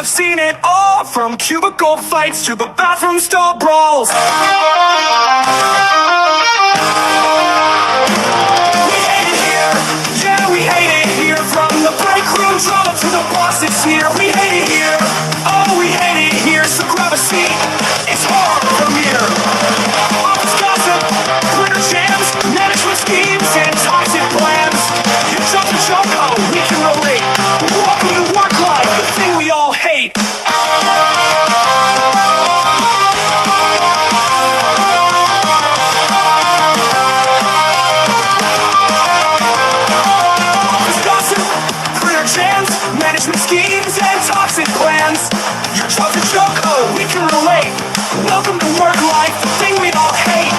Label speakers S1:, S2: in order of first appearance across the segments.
S1: I've seen it all, from cubicle fights to the bathroom stall brawls. We hate it here, yeah, we hate it here. From the break room drama to the boss's sneer. We hate it here, oh, we hate it here. So grab a seat, it's horror premiere. Office gossip, Twitter jams, management schemes, and toxic plans. You jump and jump, oh, we can relate. Welcome to work life, the thing we all hate. Office gossip, career jams, management schemes, and toxic plans. Your job's a joke, oh, we can relate. Welcome to work life, the thing we all hate.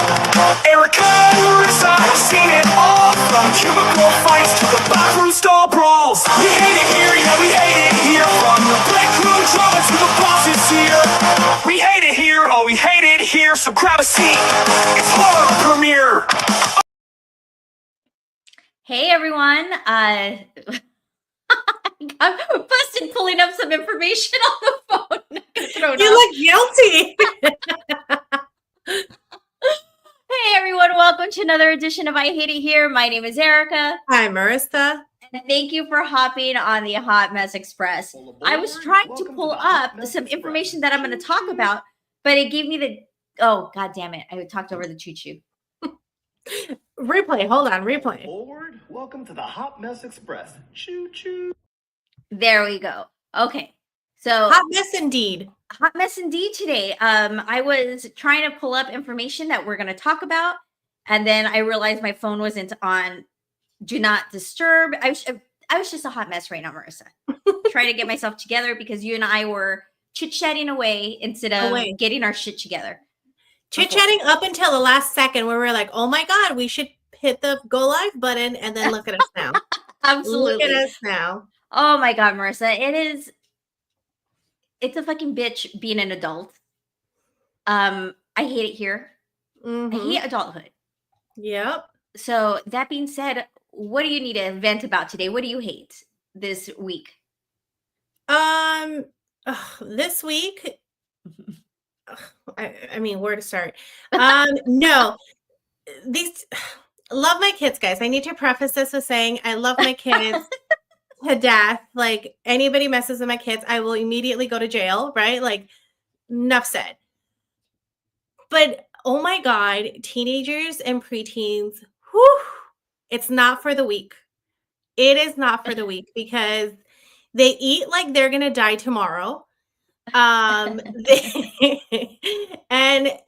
S1: Erika and Marissa have seen it all, from cubicle fights to the bathroom stall brawls. We hate it here, yeah, we hate it here. From the break room drama to the boss's here. We hate it here, oh, we hate it here. So grab a seat, it's horror premiere.
S2: Hey everyone, I'm busted pulling up some information on the phone.
S3: You look guilty.
S2: Hey everyone, welcome to another edition of I Hate It Here. My name is Erika.
S3: Hi, Marissa.
S2: And thank you for hopping on the Hot Mess Express. I was trying to pull up some information that I'm going to talk about, but it gave me the, oh, god damn it. I talked over the choo-choo.
S3: Replay. Hold on. Replay.
S4: Forward, welcome to the Hot Mess Express. Choo choo.
S2: There we go. Okay. So
S3: Hot mess indeed.
S2: Hot mess indeed today. I was trying to pull up information that we're going to talk about, and then I realized my phone wasn't on do not disturb. I was just a hot mess right now, Marissa. Trying to get myself together because you and I were chit-chatting away instead of getting our shit together.
S3: Chit-chatting up until the last second where we're like, oh my God, we should hit the go live button, and then look at us now.
S2: Absolutely.
S3: Look at us now.
S2: Oh my God, Marissa. It's a fucking bitch being an adult. I hate it here.
S3: Mm-hmm.
S2: I hate adulthood.
S3: Yep.
S2: So that being said, what do you need to vent about today? What do you hate this week?
S3: This week, I mean, where to start? No, love my kids, guys. I need to preface this with saying I love my kids to death. Like, anybody messes with my kids, I will immediately go to jail, right? Like, enough said. But oh my God, teenagers and preteens, whew, it's not for the weak. It is not for the weak because they eat like they're gonna die tomorrow. And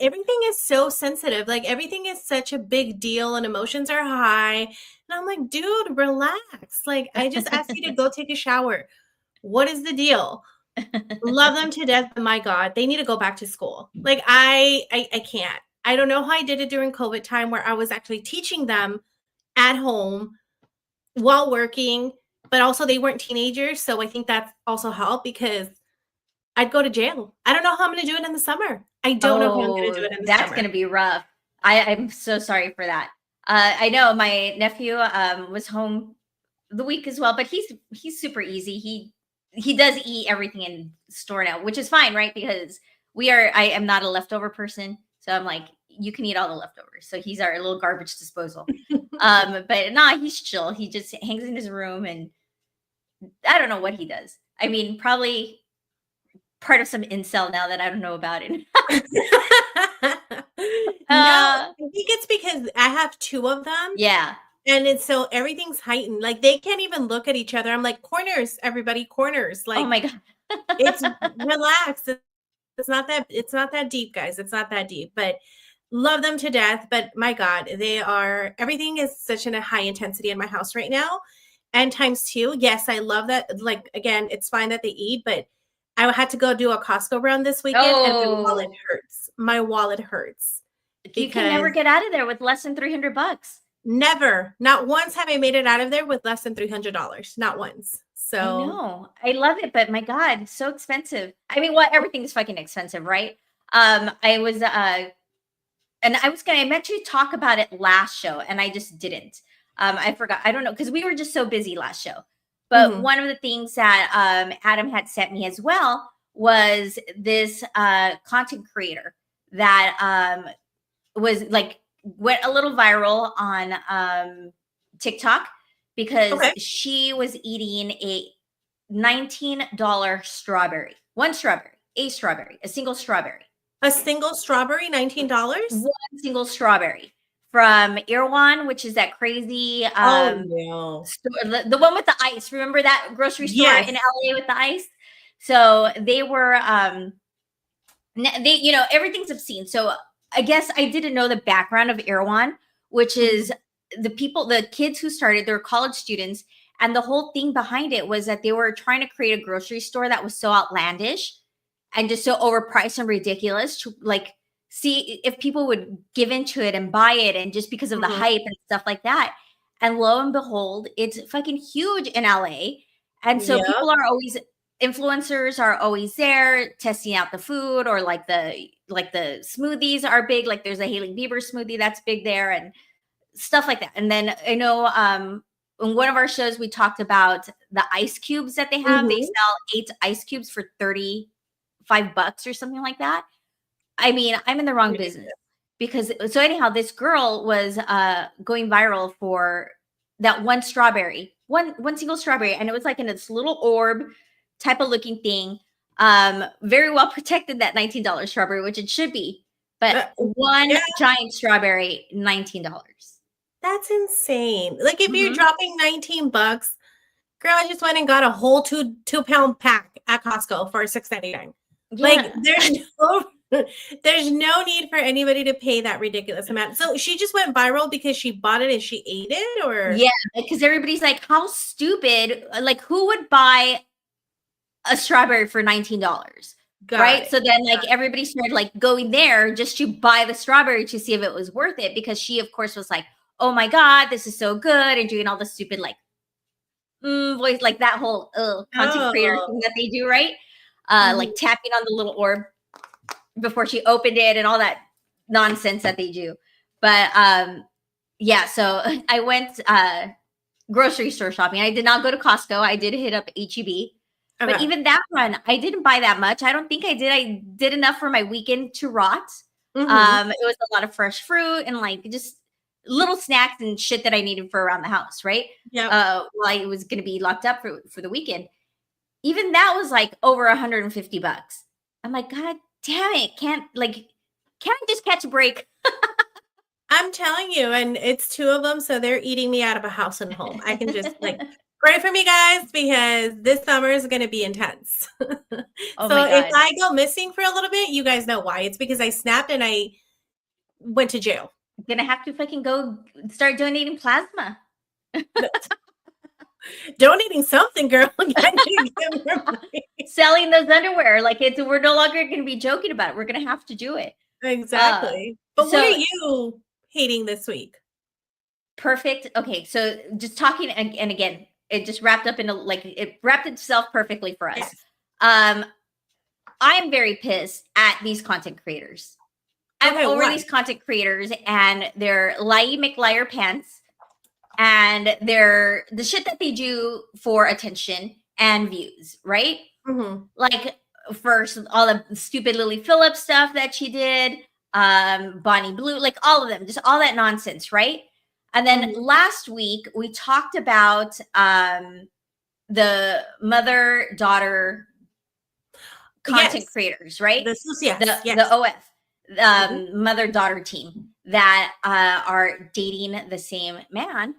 S3: everything is so sensitive. Like, everything is such a big deal and emotions are high. And I'm like, dude, relax. Like, I just asked you to go take a shower. What is the deal? Love them to death, but my God, they need to go back to school. Like, I can't. I don't know how I did it during COVID time where I was actually teaching them at home while working, but also they weren't teenagers. So I think that's also helped because I'd go to jail. I don't know how I'm going to do it in the summer. I don't know how I'm going to do it in the summer.
S2: That's going to be rough. I'm so sorry for that. I know my nephew was home the week as well, but he's super easy. He does eat everything in store now, which is fine, right? Because I am not a leftover person. So I'm like, you can eat all the leftovers. So he's our little garbage disposal. But nah, he's chill. He just hangs in his room and I don't know what he does. I mean, probably part of some incel now that I don't know about it.
S3: No, I think it's because I have two of them.
S2: Yeah.
S3: And so everything's heightened. Like, they can't even look at each other. I'm like, corners, everybody, corners. Like,
S2: oh my God.
S3: It's relaxed. It's not that deep, guys. It's not that deep, but love them to death. But my God, everything is such a high intensity in my house right now. And times two. Yes, I love that. Like, again, it's fine that they eat, but I had to go do a Costco run this weekend and my wallet hurts. My wallet hurts.
S2: You can never get out of there with less than $300.
S3: Never. Not once have I made it out of there with less than $300. Not once. So
S2: I know. I love it, but my God, it's so expensive. I mean, everything's fucking expensive, right? I meant to talk about it last show and I just didn't. I forgot. I don't know, because we were just so busy last show. But one of the things that Adam had sent me as well was this content creator that was like went a little viral on TikTok because she was eating a $19 strawberry. A single strawberry.
S3: A single strawberry, $19?
S2: One single strawberry from Erewhon, which is that crazy
S3: no.
S2: store, the one with the ice. Remember that grocery store in LA with the ice? So they were they everything's obscene. So I guess I didn't know the background of Erewhon, which is the kids who started, they're college students, and the whole thing behind it was that they were trying to create a grocery store that was so outlandish and just so overpriced and ridiculous to like see if people would give into it and buy it, and just because of the hype and stuff like that. And lo and behold, it's fucking huge in LA. And so influencers are always there testing out the food, or like the smoothies are big. Like there's a Hailey Bieber smoothie that's big there and stuff like that. And then I know in one of our shows, we talked about the ice cubes that they have. They sell 8 ice cubes for $35 or something like that. I mean, I'm in the wrong business because so anyhow, this girl was going viral for that one strawberry, one single strawberry, and it was like in this little orb type of looking thing. Very well protected, that $19 strawberry, which it should be, but one giant strawberry, $19.
S3: That's insane. Like if you're dropping $19, girl, I just went and got a whole 2-pound pack at Costco for $6.99. Like there's no need for anybody to pay that ridiculous amount. So she just went viral because she bought it and she ate it, or
S2: because everybody's like, how stupid, like who would buy a strawberry for $19? Right. So then like everybody started like going there just to buy the strawberry to see if it was worth it, because she of course was like, oh my God, this is so good, and doing all the stupid like voice, like that whole content creator thing that they do, right? Like tapping on the little orb before she opened it and all that nonsense that they do. But so I went grocery store shopping. I did not go to Costco. I did hit up HEB. But even that run, I didn't buy that much. I don't think I did. I did enough for my weekend to rot. It was a lot of fresh fruit and like just little snacks and shit that I needed for around the house, right? While I was going to be locked up for the weekend. Even that was like over $150. I'm like, God damn it. Can't I just catch a break?
S3: I'm telling you, and it's 2 of them, so they're eating me out of a house and home. I can just like pray for me, guys, because this summer is going to be intense. So if I go missing for a little bit, you guys know why. It's because I snapped and I went to jail.
S2: I'm gonna have to fucking go start donating plasma.
S3: Donating something, girl.
S2: Selling those underwear. Like we're no longer going to be joking about it. We're going to have to do it.
S3: Exactly. But what are you hating this week?
S2: Perfect. Okay. So just talking and again, it just wrapped up into it wrapped itself perfectly for us. Yes. I am very pissed at these content creators. I'm over these content creators and their Liar McLiars pants and the shit that they do for attention and views, right? Like first all the stupid Lily Phillips stuff that she did, Bonnie Blue, like all of them, just all that nonsense, right? And then last week we talked about the mother-daughter content creators, right?
S3: This was
S2: the OF. Mother-daughter team that are dating the same man.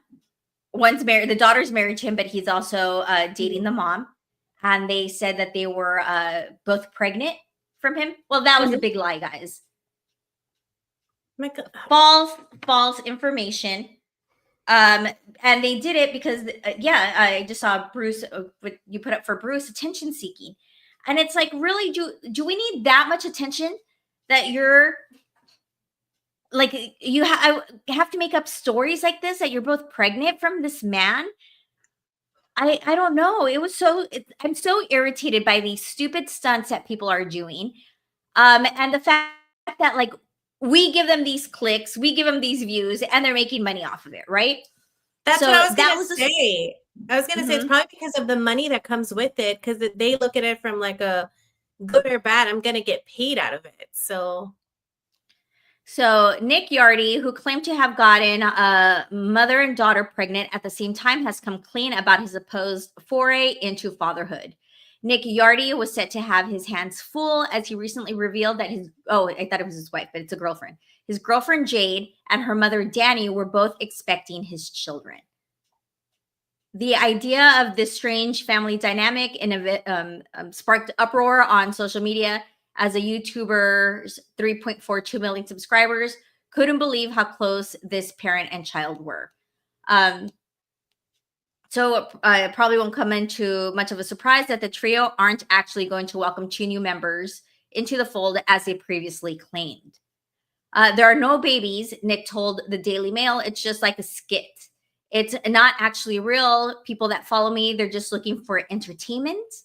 S2: One's married, the daughter's married to him, but he's also dating the mom. And they said that they were both pregnant from him. Well, that was a big lie, guys. False information. And they did it because, I just saw Bruce, you put up for Bruce, attention seeking. And it's like, really, do we need that much attention? That you're like I have to make up stories like this that you're both pregnant from this man. I don't know. It was I'm so irritated by these stupid stunts that people are doing, and the fact that like we give them these clicks, we give them these views, and they're making money off of it, right?
S3: That's what I was going to say. I was gonna say it's
S2: Mhm.
S3: probably because of the money that comes with it, because they look at it from like a good or bad, I'm gonna get paid out of it. So
S2: So Nick Yardy, who claimed to have gotten a mother and daughter pregnant at the same time, has come clean about his supposed foray into fatherhood. Nick Yardy was set to have his hands full as he recently revealed that I thought it was his wife, but it's a girlfriend. His girlfriend Jade and her mother Danny were both expecting his children. The idea of this strange family dynamic sparked uproar on social media as a YouTuber's 3.42 million subscribers couldn't believe how close this parent and child were. So it probably won't come into much of a surprise that the trio aren't actually going to welcome 2 new members into the fold as they previously claimed. There are no babies, Nick told the Daily Mail. It's just like a skit. It's not actually real. People that follow me, they're just looking for entertainment.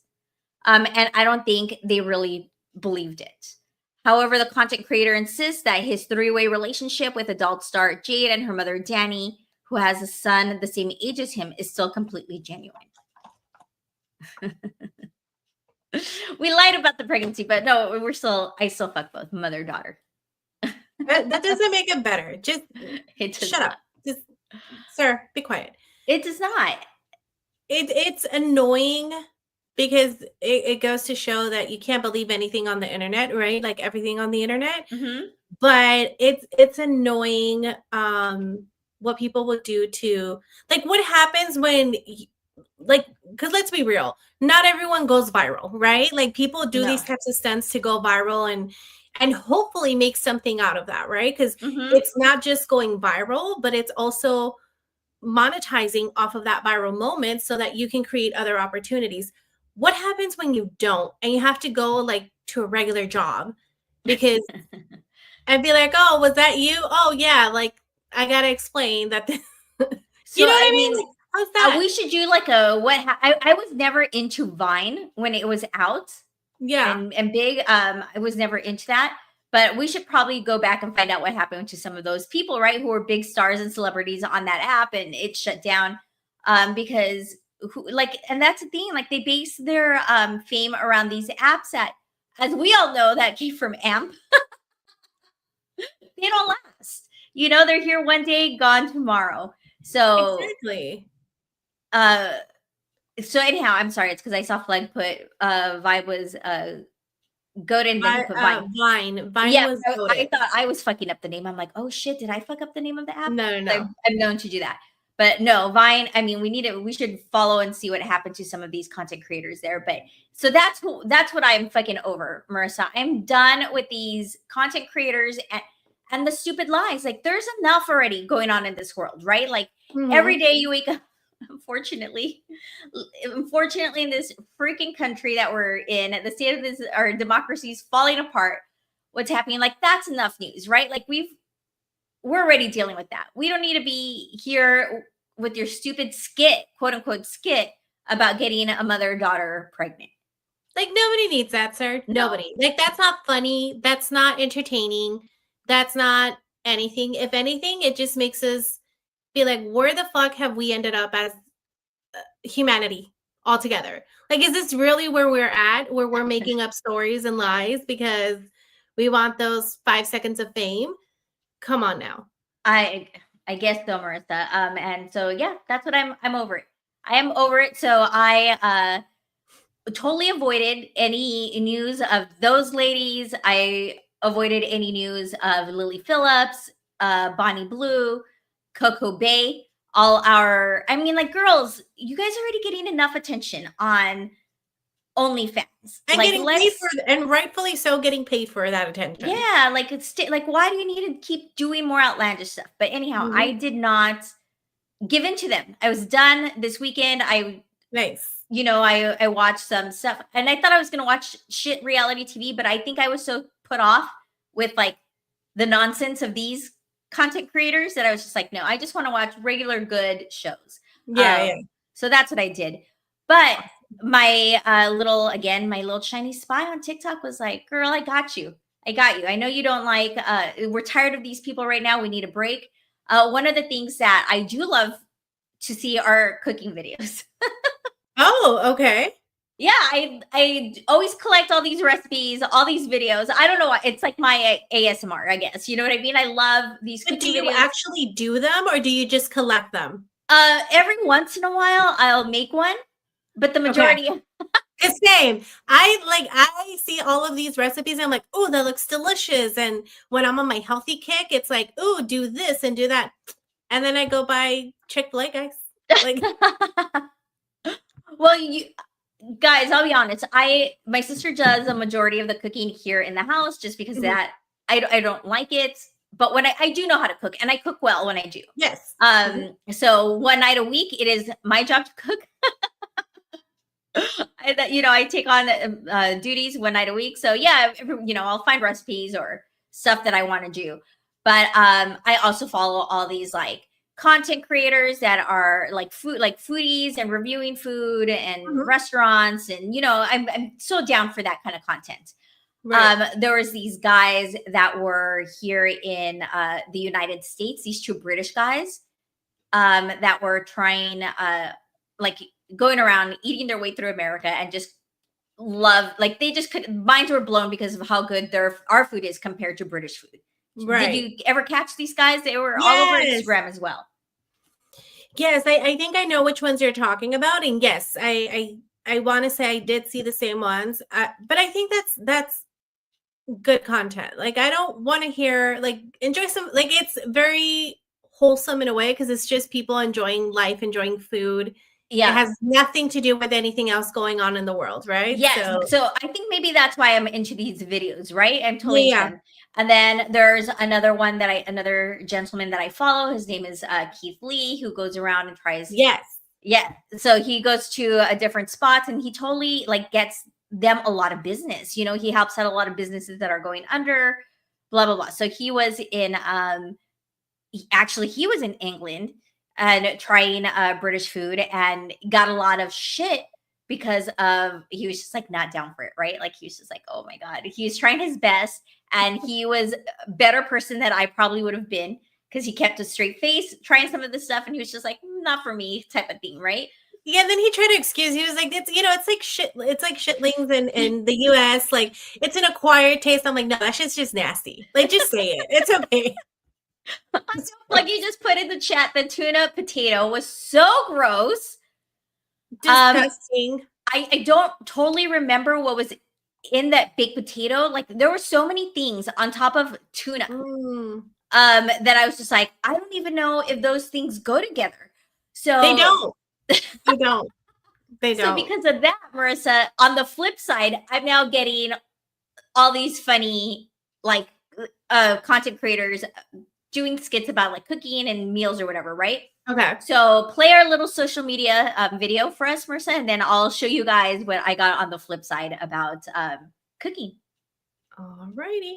S2: And I don't think they really believed it. However, the content creator insists that his 3-way relationship with adult star Jade and her mother Danny, who has a son the same age as him, is still completely genuine. We lied about the pregnancy, but no, I still fuck both mother daughter.
S3: that doesn't make it better. Just shut up. Just, sir, be quiet.
S2: It does not.
S3: It's annoying because it goes to show that you can't believe anything on the internet, right? Like everything on the internet.
S2: Mm-hmm.
S3: But it's annoying what people would do to, like, what happens when like, because let's be real, not everyone goes viral, right? Like people do these types of stunts to go viral and hopefully make something out of that, right? Because it's not just going viral, but it's also monetizing off of that viral moment so that you can create other opportunities. What happens when you don't and you have to go like to a regular job? Because I'd be like, oh, was that you? Oh yeah, like I gotta explain that.
S2: So,
S3: You know what I mean? Like, how's that?
S2: we should do like a I was never into Vine when it was out.
S3: Yeah.
S2: And big. I was never into that. But we should probably go back and find out what happened to some of those people, right? Who were big stars and celebrities on that app, and it shut down because and that's the thing. Like they base their fame around these apps that, as we all know, that came from AMP. They don't last. They're here one day, gone tomorrow. So
S3: exactly.
S2: So anyhow, I'm sorry. It's because I saw Flag put Vibe was goated and then he put Vine.
S3: Vine
S2: Yeah,
S3: was
S2: I thought I was fucking up the name. I'm like, oh shit, did I fuck up the name of the app?
S3: No.
S2: I'm known to do that. But no, Vine, I mean, we should follow and see what happened to some of these content creators there. But so that's what I'm fucking over, Marissa. I'm done with these content creators and the stupid lies. Like there's enough already going on in this world, right? Like every day you wake up, unfortunately in this freaking country that we're in, the state of our democracy is falling apart. What's happening? Like that's enough news, right? Like we're already dealing with that. We don't need to be here with your stupid skit, quote unquote skit, about getting a mother-daughter pregnant.
S3: Like nobody needs that, sir.
S2: No.
S3: Nobody. Like that's not funny. That's not entertaining. That's not anything. If anything, it just makes us be like, where the fuck have we ended up as humanity altogether? Like, is this really where we're at, where we're making up stories and lies because we want those 5 seconds of fame? Come on now.
S2: I guess so, Marissa. And so yeah, that's what I'm over it. I am over it. So I totally avoided any news of those ladies. I avoided any news of Lily Phillips, Bonnie Blue, Coco Bay. Like girls, you guys are already getting enough attention on OnlyFans.
S3: And
S2: like,
S3: getting paid for, and rightfully so, getting paid for that attention.
S2: Yeah, like it's like, why do you need to keep doing more outlandish stuff? But anyhow, I did not give in to them. I was done this weekend.
S3: Nice.
S2: I watched some stuff, and I thought I was gonna watch shit reality TV, but I think I was so put off with like the nonsense of these content creators that I was just like, no, I just want to watch regular good shows.
S3: Yeah.
S2: So that's what I did. But my little Chinese spy on TikTok was like, girl, I got you. I know you don't like, we're tired of these people right now. We need a break. One of the things that I do love to see our cooking videos.
S3: Oh, okay.
S2: Yeah, I always collect all these recipes, all these videos. I don't know why. It's like my ASMR, I guess. You know what I mean? I love these
S3: But do
S2: cooking
S3: you
S2: videos.
S3: actually do them, or do you just collect them?
S2: Every once in a while, I'll make one, but the majority.
S3: The same. I see all of these recipes and I'm like, oh, that looks delicious. And when I'm on my healthy kick, it's like, oh, do this and do that. And then I go buy Chick-fil-A, guys. Like,
S2: Well, you guys, I'll be honest. My sister does a majority of the cooking here in the house just because
S3: Mhm.
S2: that I don't like it. But when I do know how to cook, and I cook well when I do.
S3: yes.
S2: So one night a week, it is my job to cook. I take on duties one night a week. So yeah, I'll find recipes or stuff that I want to do. But I also follow all these like content creators that are like foodies and reviewing food and
S3: Mhm.
S2: restaurants, and I'm so down for that kind of content.
S3: Right.
S2: There was these guys that were here in the United States, these two British guys that were trying like going around eating their way through America and just they just could minds were blown because of how good our food is compared to British food.
S3: Right.
S2: Did you ever catch these guys? They were all over
S3: Yes.
S2: Instagram as well.
S3: Yes, I think I know which ones you're talking about. And yes, I want to say I did see the same ones. But I think that's good content. Like, I don't want to hear enjoy some, it's very wholesome in a way because it's just people enjoying life, enjoying food.
S2: Yeah.
S3: It has nothing to do with anything else going on in the world, right?
S2: Yes. So I think maybe that's why I'm into these videos, right? I'm totally into
S3: Yeah.
S2: them. And then there's another gentleman that I follow. His name is Keith Lee, who goes around and tries.
S3: Yes.
S2: Yeah. So he goes to a different spots and he totally gets them a lot of business. He helps out a lot of businesses that are going under, blah, blah, blah. So he was in he was in England and trying British food and got a lot of shit because of he was just not down for it, right? Like he was just like, oh my God. He was trying his best and he was a better person than I probably would have been because he kept a straight face trying some of this stuff and he was just like, not for me type of thing, right?
S3: Yeah, and then he tried to excuse. He was like, it's like shit. It's like shitlings in the U.S. Like, it's an acquired taste. I'm like, no, that shit's just nasty. Like, just say it. It's okay.
S2: Like you just put in the chat, the tuna potato was so gross.
S3: Disgusting.
S2: I don't totally remember what was in that baked potato. Like there were so many things on top of tuna that I was just like, I don't even know if those things go together. So
S3: they don't. They don't. They don't.
S2: So because of that, Marissa, on the flip side, I'm now getting all these funny content creators doing skits about cooking and meals or whatever, right?
S3: Okay.
S2: So play our little social media video for us, Marissa, and then I'll show you guys what I got on the flip side about cooking.
S3: Alrighty.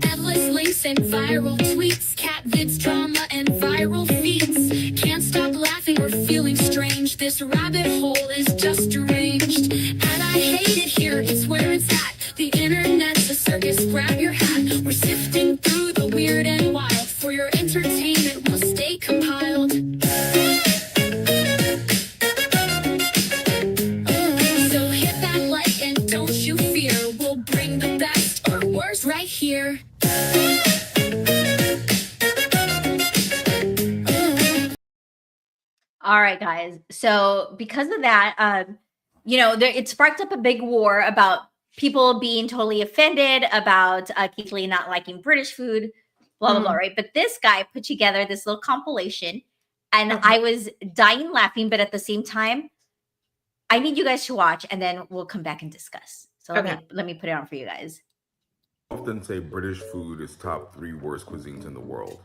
S5: Endless links and viral tweets, cat vids, drama, and viral feeds. Can't stop laughing or feeling strange. This rabbit hole is just deranged. And I hate it here, it's where it's at. The internet's a circus, grab your hat. We're sifting through the weird and wild. For your entertainment, we'll stay compiled. So hit that like and don't you fear. We'll bring the best or worst right here.
S2: All right, guys. So because of that, it sparked up a big war about people being totally offended about Keith Lee not liking British food, blah, blah, blah, right? But this guy put together this little compilation and I was dying laughing, but at the same time, I need you guys to watch and then we'll come back and discuss. So let me put it on for you guys.
S6: I often say British food is top 3 worst cuisines in the world.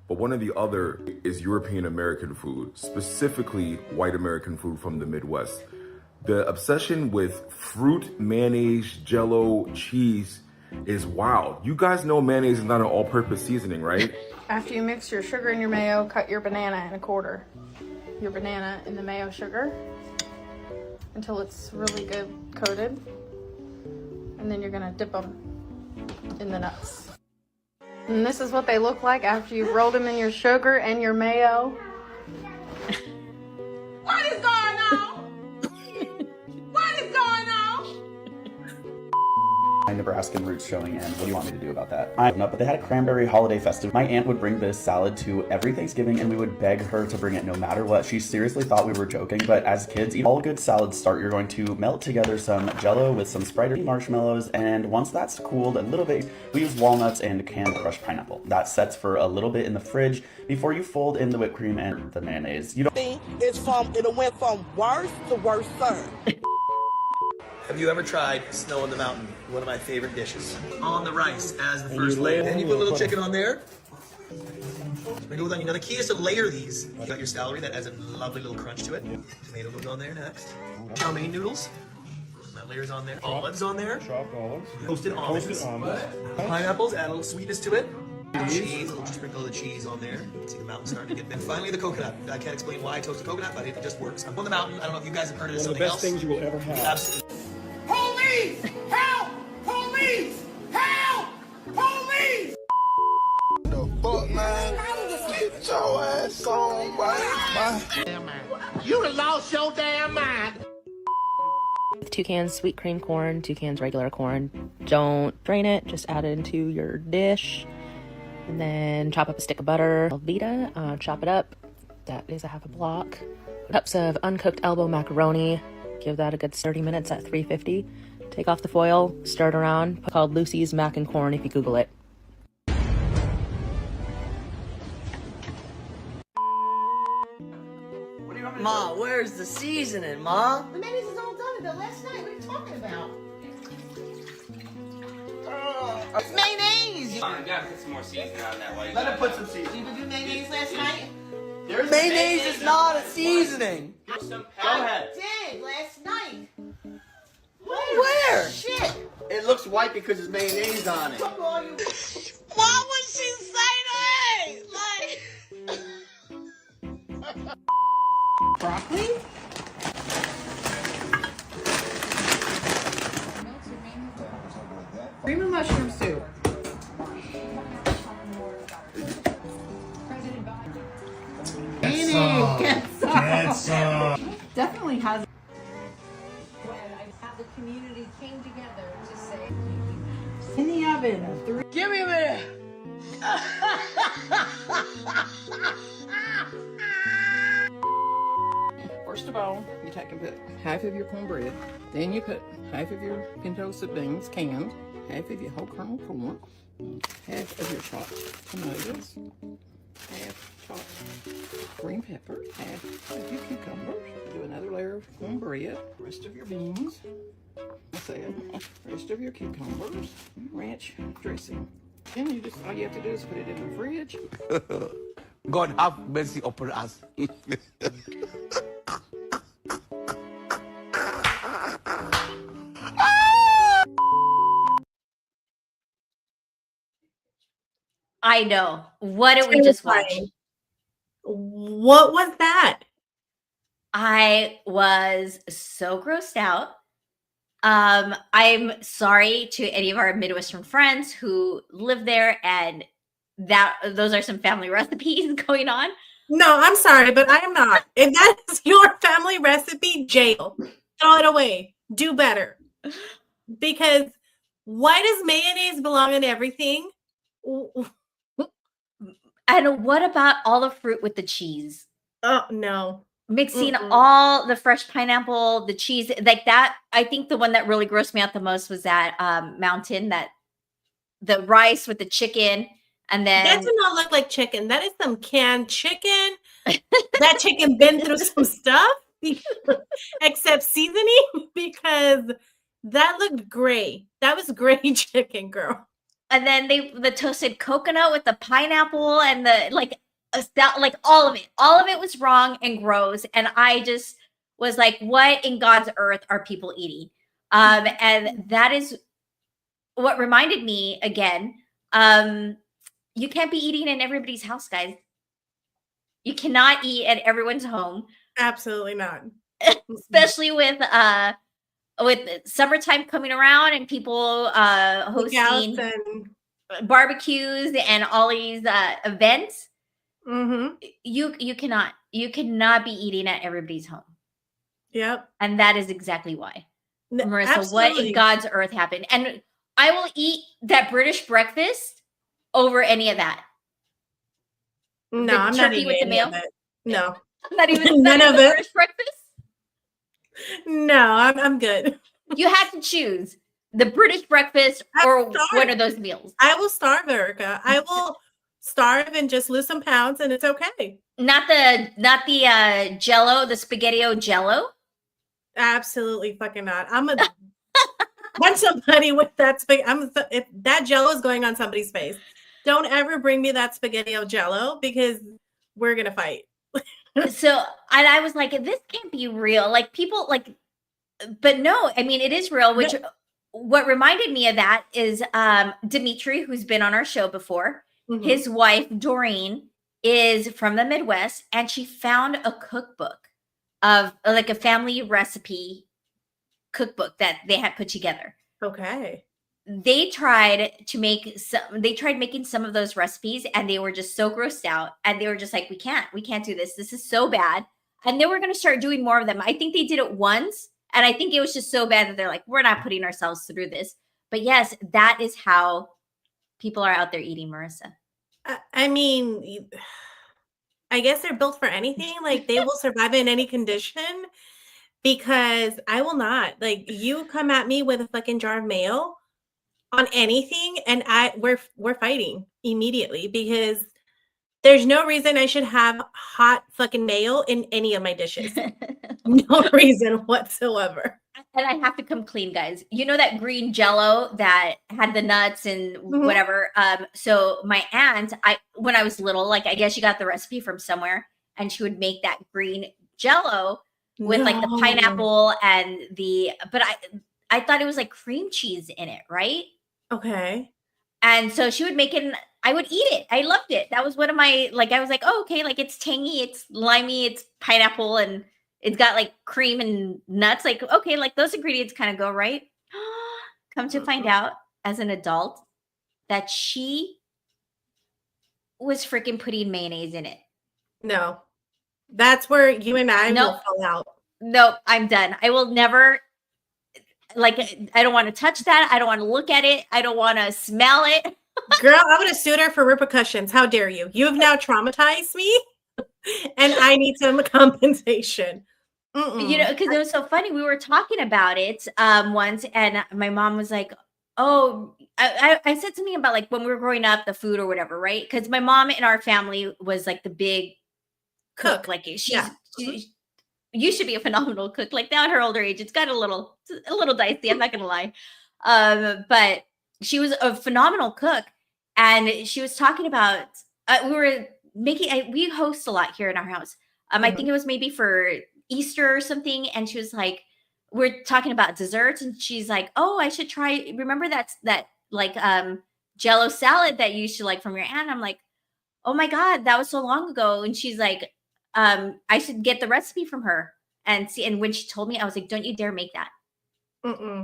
S6: But one of the other is European American food, specifically white American food from the Midwest. The obsession with fruit, mayonnaise, jello, cheese is wild. You guys know mayonnaise is not an all-purpose seasoning, right?
S7: After you mix your sugar and your mayo, cut your banana in a quarter. Your banana in the mayo sugar until it's really good coated. And then you're gonna dip them in the nuts. And this is what they look like after you've rolled them in your sugar and your mayo.
S8: What is going on? What is going on?
S9: My Nebraskan roots showing in. What do you want me to do about that? I don't know, but they had a cranberry holiday festive. My aunt would bring this salad to every Thanksgiving and we would beg her to bring it no matter what. She seriously thought we were joking, but as kids, all good salads start, you're going to melt together some Jell-O with some Sprite marshmallows, and once that's cooled a little bit, we use walnuts and canned crushed pineapple. That sets for a little bit in the fridge before you fold in the whipped cream and the mayonnaise. You don't
S10: It went from worse to worse, sir.
S11: Have you ever tried snow on the mountain? One of my favorite dishes. On the rice as the first layer. Then you put a little chicken on there. Now the key is to layer these. You got your celery that has a lovely little crunch to it. Tomato goes on there next. Chow mein noodles. That layer's on there. Olives on there.
S12: Chopped olives.
S11: Toasted almonds. Pineapples, add a little sweetness to it. Cheese, a little sprinkle of the cheese on there. See the mountain starting to get. And finally the coconut. I can't explain why I toast a coconut, but it just works. I'm on the mountain. I don't know if you guys have heard of
S12: One of
S11: something
S12: the best
S11: else.
S12: things you will ever have.
S11: Absolutely.
S8: Police! Help! Police! Help! Police!
S10: The fuck, man? Get your ass on, boy.
S8: You done lost your damn mind.
S13: 2 cans sweet cream corn, 2 cans regular corn. Don't drain it, just add it into your dish. And then chop up a stick of butter. Velveeta, chop it up. That is a half a block. Cups of uncooked elbow macaroni. Give that a good 30 minutes at 350. Take off the foil, stir it around. Called Lucy's Mac and Corn if you Google it.
S10: Ma, where's the seasoning, Ma?
S8: The mayonnaise is all done last night. What are you talking about?
S10: It's mayonnaise!
S14: You gotta put some more seasoning on that white.
S10: Let her put some seasoning.
S8: Did you do mayonnaise last night?
S10: Mayonnaise is not a seasoning.
S14: Some
S8: I did last night.
S10: Where?
S8: Shit.
S10: It looks white because there's mayonnaise on it.
S8: Come on, you.
S10: Why would she say that?
S8: Broccoli? Cream of mushroom soup. Get some. Definitely has.
S15: Have the community came together to say
S8: In the oven.
S10: Give me a minute.
S16: First of all, you take and put half of your cornbread, then you put half of your pinto beans canned, half of your whole kernel corn, half of your chopped tomatoes, half chopped green pepper, half of your cucumbers, do another layer of cornbread, rest of your beans, rest of your cucumbers, ranch dressing. Then you just, all you have to do is put it in the fridge.
S10: God have mercy upon us.
S2: I know. What did we just watch?
S3: What was that?
S2: I was so grossed out. I'm sorry to any of our Midwestern friends who live there, and those are some family recipes going on.
S3: No, I'm sorry, but I am not. If that is your family recipe, jail. Throw it away. Do better. Because why does mayonnaise belong in everything?
S2: And what about all the fruit with the cheese?
S3: Oh, no.
S2: Mixing all the fresh pineapple, the cheese, like that. I think the one that really grossed me out the most was that mountain, that the rice with the chicken. And then
S3: that did not look like chicken. That is some canned chicken. That chicken been through some stuff, except seasoning, because that looked gray. That was gray chicken, girl.
S2: And then the toasted coconut with the pineapple and the all of it was wrong and gross. And I just was like, what in God's earth are people eating? And that is what reminded me again. You can't be eating in everybody's house, guys. You cannot eat at everyone's home.
S3: Absolutely not.
S2: Especially with summertime coming around and people hosting barbecues and all these events,
S3: Mm-hmm.
S2: you cannot be eating at everybody's home.
S3: Yep.
S2: And that is exactly why. Marissa, what
S3: Absolutely.
S2: in God's earth happened? And I will eat that British breakfast over any of that.
S3: No,
S2: The
S3: I'm not
S2: turkey
S3: eating
S2: with the
S3: any
S2: mayo?
S3: of it. No.
S2: Not even
S3: None of
S2: the
S3: it.
S2: British breakfast?
S3: No, I'm good.
S2: You have to choose the British breakfast or one of those meals.
S3: I will starve, Erica. I will starve and just lose some pounds, and it's okay.
S2: Not the Jello, the spaghetti-o Jello.
S3: Absolutely fucking not. I'm somebody with that if that Jello is going on somebody's face. Don't ever bring me that spaghetti-o Jello because we're gonna fight.
S2: So, and I was like, this can't be real. Like people like, but no, I mean, it is real, which what reminded me of that is Dimitri, who's been on our show before.
S3: Mhm.
S2: His wife, Doreen, is from the Midwest, and she found a cookbook of like a family recipe cookbook that they had put together.
S3: Okay.
S2: They tried making some of those recipes, and they were just so grossed out, and they were just like, we can't do this. This is so bad. And they were going to start doing more of them. I think they did it once, and I think it was just so bad that they're like, we're not putting ourselves through this. But yes, that is how people are out there eating, Marissa.
S3: I mean, I guess they're built for anything. Like they will survive in any condition because I will not. Like you come at me with a fucking jar of mayo on anything, and we're fighting immediately because there's no reason I should have hot fucking mayo in any of my dishes. No reason whatsoever.
S2: And I have to come clean, guys. You know that green Jello that had the nuts and whatever. So my aunt, when I was little, like I guess she got the recipe from somewhere, and she would make that green Jello with like the pineapple and but I thought it was like cream cheese in it, right?
S3: Okay.
S2: And so she would make it, and I would eat it. I loved it. That was one of my, like, I was like, oh, okay, like it's tangy, it's limey, it's pineapple, and it's got like cream and nuts. Like, okay, like those ingredients kind of go right. Come to find out as an adult that she was freaking putting mayonnaise in it.
S3: No. That's where you and I will fall out.
S2: Nope, I'm done. I will never, like, I don't want to touch that. I don't want to look at it. I don't want to smell it.
S3: Girl, I'm going to sue her for repercussions. How dare you? You have now traumatized me, and I need some compensation.
S2: You know, because it was so funny. We were talking about it once, and my mom was like, oh, I said something about like when we were growing up, the food or whatever, right? Because my mom in our family was like the big cook. Like she used to be a phenomenal cook. Like now at her older age, it's got a little dicey. I'm not gonna lie, but she was a phenomenal cook, and she was talking about we host a lot here in our house. I think it was maybe for Easter or something, and she was like, we're talking about desserts, and she's like, oh, I should try. Remember that like Jello salad that you used to like from your aunt? I'm like, oh my God, that was so long ago. And she's like, I should get the recipe from her and see. And when she told me, I was like, don't you dare make that.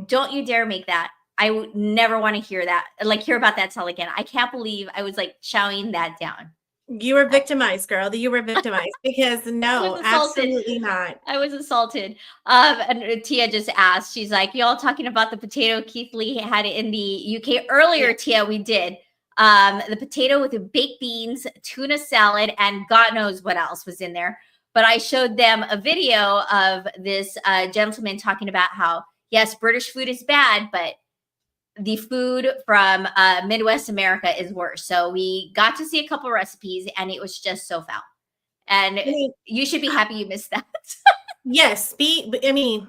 S2: Don't you dare make that. I would never want to hear about that salad again. I can't believe I was like shouting that down.
S3: You were victimized, girl. You were victimized because no, absolutely not.
S2: I was assaulted. And Tia just asked, she's like, y'all talking about the potato Keith Lee had it in the UK earlier, Tia, we did. The potato with the baked beans, tuna salad, and God knows what else was in there. But I showed them a video of this gentleman talking about how, yes, British food is bad, but the food from Midwest America is worse. So we got to see a couple recipes, and it was just so foul. And you should be happy you missed that.
S3: Yes. I mean,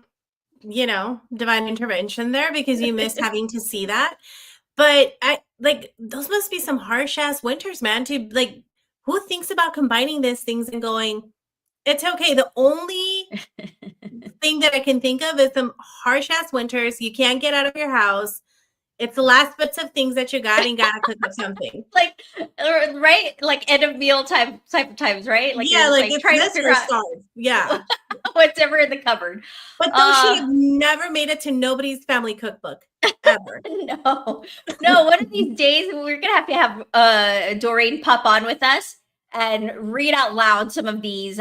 S3: you know, divine intervention there because you missed having to see that. But those must be some harsh ass winters, man. To like, who thinks about combining these things and going, it's okay. The only thing that I can think of is some harsh ass winters. You can't get out of your house. It's the last bits of things that you got and gotta cook up something.
S2: Like, right? Like end of meal type of times, right? Like
S3: Yeah,
S2: you're
S3: like
S2: just,
S3: it's
S2: trying to
S3: this
S2: figure
S3: or
S2: out
S3: starve. Yeah.
S2: what's ever in the cupboard.
S3: But though she had never made it to nobody's family cookbook ever.
S2: No. One of these days we're gonna have Doreen pop on with us and read out loud some of these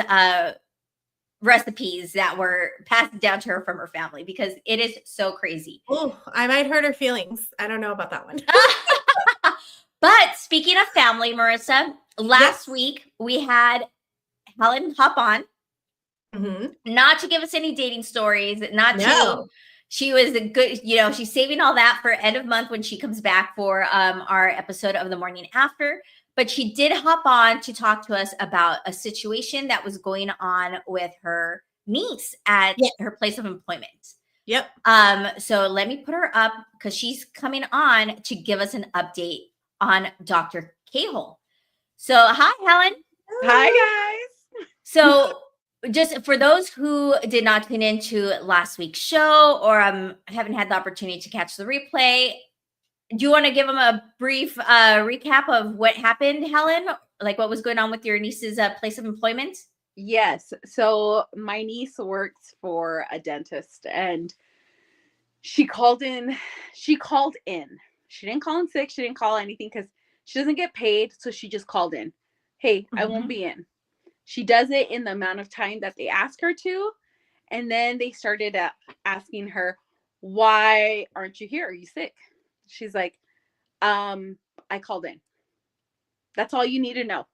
S2: recipes that were passed down to her from her family, because it is so crazy.
S3: Oh, I might hurt her feelings. I don't know about that one.
S2: But speaking of family, Marissa, last week we had Helen hop on, not to give us any dating stories, she was a good, she's saving all that for end of month when she comes back for our episode of The Morning After. But she did hop on to talk to us about a situation that was going on with her niece at her place of employment.
S3: Yep.
S2: So let me put her up because she's coming on to give us an update on Dr. Cahill. So hi, Helen.
S12: Hi, guys.
S2: So just for those who did not tune into last week's show or haven't had the opportunity to catch the replay, do you want to give them a brief recap of what happened, Helen? Like what was going on with your niece's place of employment?
S12: Yes. So my niece works for a dentist, and she called in. She didn't call in sick. She didn't call anything because she doesn't get paid. So she just called in. Hey, I won't be in. She does it in the amount of time that they ask her to. And then they started asking her, why aren't you here? Are you sick? She's like, I called in. That's all you need to know.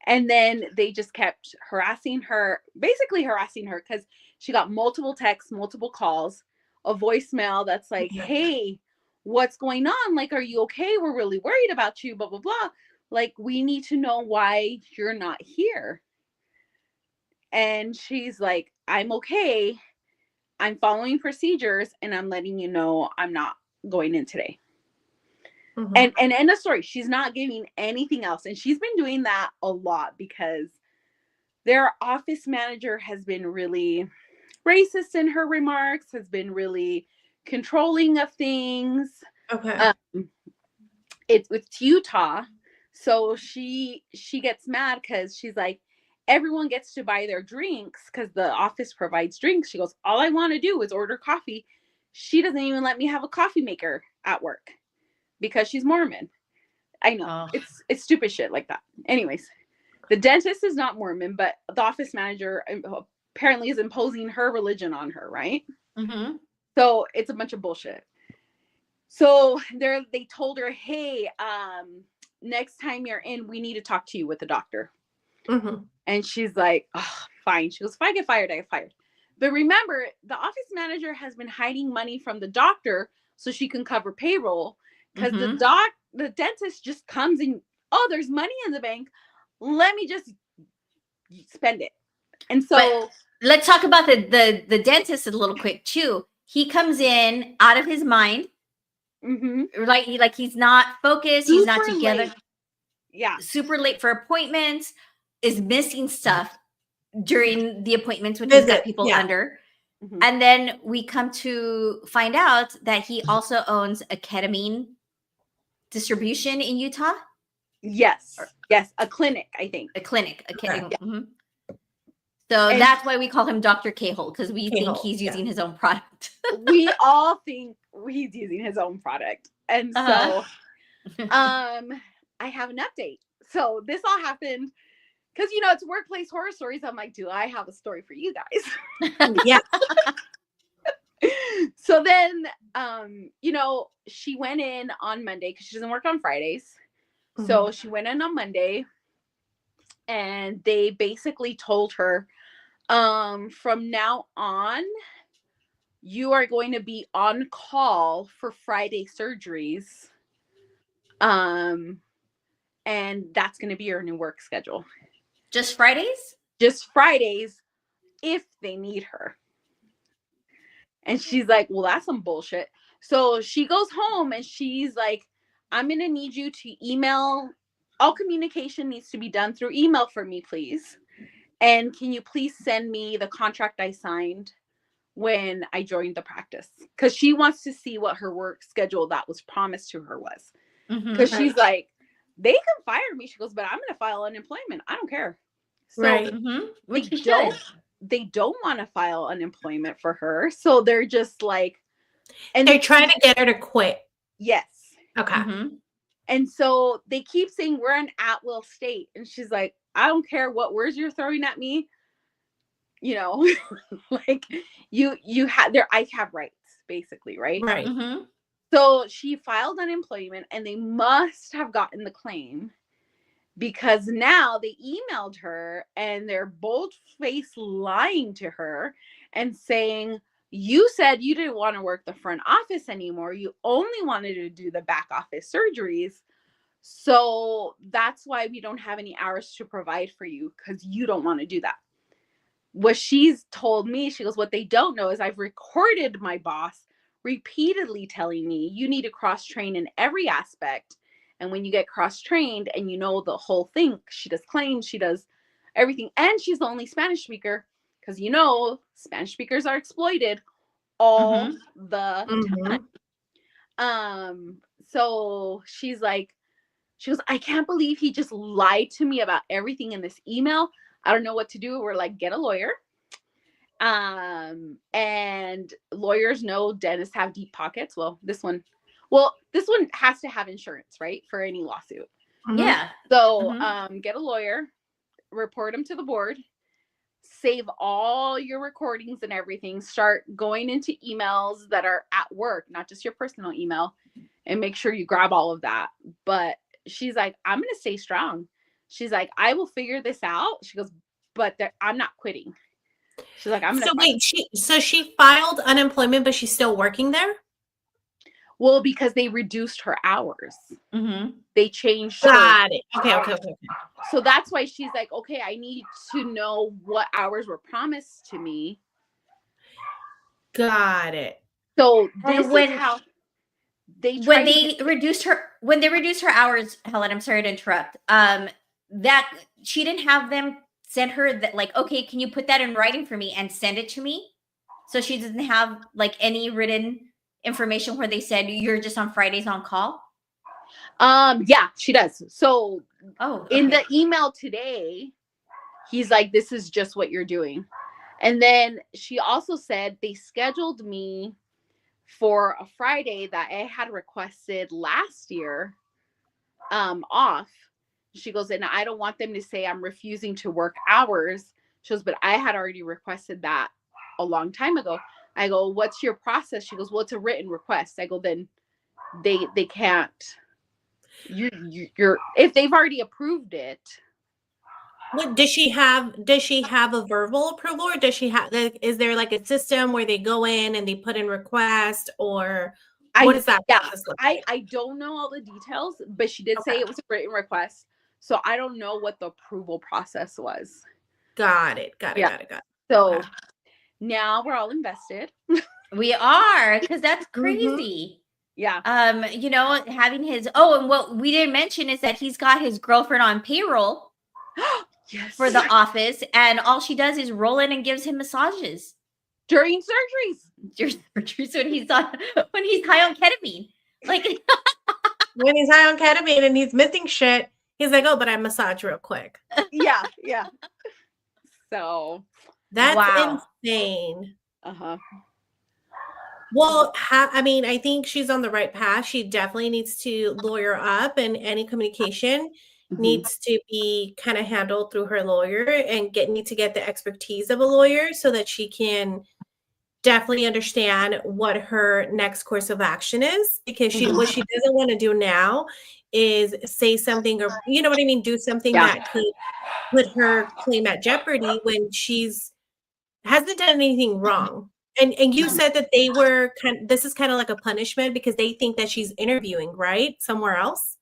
S12: And then they just kept harassing her because she got multiple texts, multiple calls, a voicemail that's like, hey, what's going on? Like, are you okay? We're really worried about you, blah, blah, blah. Like, we need to know why you're not here. And she's like, I'm okay. I'm following procedures and I'm letting you know I'm not going in today. And end of story. She's not giving anything else. And she's been doing that a lot because their office manager has been really racist in her remarks, has been really controlling of things.
S3: Okay.
S12: It's Utah. So she gets mad because she's like, everyone gets to buy their drinks because the office provides drinks. She goes, all I want to do is order coffee. She doesn't even let me have a coffee maker at work because she's Mormon. I know. It's stupid shit like that. Anyways, the dentist is not Mormon, but the office manager apparently is imposing her religion on her, right? So it's a bunch of bullshit. So they told her, hey, next time you're in, we need to talk to you with the doctor. And she's like, oh, fine. She goes, if I get fired, I get fired. But remember, the office manager has been hiding money from the doctor so she can cover payroll because the dentist just comes and, oh, there's money in the bank. Let me just spend it. And so
S2: but let's talk about the dentist a little quick too. He comes in out of his mind. Like he's not focused. He's not together.
S12: Late. Yeah.
S2: Super late for appointments, is missing stuff during the appointments when he's got people under. And then we come to find out that he also owns a ketamine distribution in Utah.
S12: Yes. Yes. A clinic, I think.
S2: A clinic. A ketamine. So that's why we call him Dr. Cahill, because we think he's using his own product.
S12: We all think he's using his own product. And so I have an update. So this all happened because, it's workplace horror stories. I'm like, do I have a story for you guys?
S3: Yeah.
S12: So then, she went in on Monday because she doesn't work on Fridays. So she went in on Monday and they basically told her, from now on, you are going to be on call for Friday surgeries. And that's going to be your new work schedule.
S2: Just Fridays?
S12: Just Fridays if they need her. And she's like, well, that's some bullshit. So she goes home and she's like, I'm going to need you to email. All communication needs to be done through email for me, please. And can you please send me the contract I signed when I joined the practice, because she wants to see what her work schedule that was promised to her was. Because she's like, they can fire me. She goes, but I'm going to file unemployment. I don't care. So
S3: Right.
S2: Which
S12: they don't want to file unemployment for her. So they're just like, and
S3: they're trying to get her to quit.
S12: Yes.
S3: Okay.
S12: And so they keep saying we're an at-will state. And she's like, I don't care what words you're throwing at me. You know, like you have there, I have rights, basically, right?
S3: Right.
S12: So she filed unemployment, and they must have gotten the claim, because now they emailed her and they're bold-faced lying to her and saying, you said you didn't want to work the front office anymore. You only wanted to do the back office surgeries. So that's why we don't have any hours to provide for you, because you don't want to do that. What she's told me, she goes, what they don't know is I've recorded my boss repeatedly telling me you need to cross-train in every aspect. And when you get cross-trained and you know the whole thing, she does claims, she does everything. And she's the only Spanish speaker, because you know, Spanish speakers are exploited all the time. So she's like, she goes, I can't believe he just lied to me about everything in this email. I don't know what to do. We're like, get a lawyer. And lawyers know dentists have deep pockets. This one has to have insurance, right? For any lawsuit.
S2: Yeah.
S12: So, get a lawyer, report them to the board, save all your recordings and everything, start going into emails that are at work, not just your personal email, and make sure you grab all of that. But she's like, I'm going to stay strong. She's like, I will figure this out. She goes, but I'm not quitting. She's like, I'm going to.
S3: So wait, she filed unemployment, but she's still working there?
S12: Well, because they reduced her hours. They changed.
S3: Got it. Okay.
S12: So that's why she's like, okay, I need to know what hours were promised to me.
S3: Got it.
S12: So this is how
S2: when they reduced her hours, Helen, I'm sorry to interrupt. That she didn't have them send her that, like, okay, can you put that in writing for me and send it to me? So she doesn't have like any written information where they said you're just on Fridays on call.
S12: Yeah, she does. So in the
S2: okay.
S12: email today, he's like, this is just what you're doing. And then she also said they scheduled me for a Friday that I had requested last year off. She goes, and I don't want them to say I'm refusing to work hours. She goes, but I had already requested that a long time ago. I go, what's your process? She goes, well, it's a written request. I go, then they can't. You're if they've already approved it.
S3: What does she have? Does she have a verbal approval, or does she have? Is there like a system where they go in and they put in request, or what is that?
S12: Yeah, I don't know all the details, but she did say it was a written request. So I don't know what the approval process was.
S3: Got it.
S12: So now we're all invested.
S2: We are, because that's crazy.
S12: Yeah.
S2: You know, having his and what we didn't mention is that he's got his girlfriend on payroll for the office, and all she does is roll in and gives him massages
S12: during surgeries.
S2: So when he's high on ketamine. Like
S3: when he's high on ketamine and he's missing shit, he's like, oh, but I massage real quick.
S12: Yeah. So
S3: that's insane. Well, I mean, I think she's on the right path. She definitely needs to lawyer up, and any communication needs to be kind of handled through her lawyer, and need to get the expertise of a lawyer so that she can definitely understand what her next course of action is, because what she doesn't want to do now is say something, or you know what I mean, do something that could put her claim at jeopardy when hasn't done anything wrong. And you said that they were this is kind of like a punishment because they think that she's interviewing, right? Somewhere else.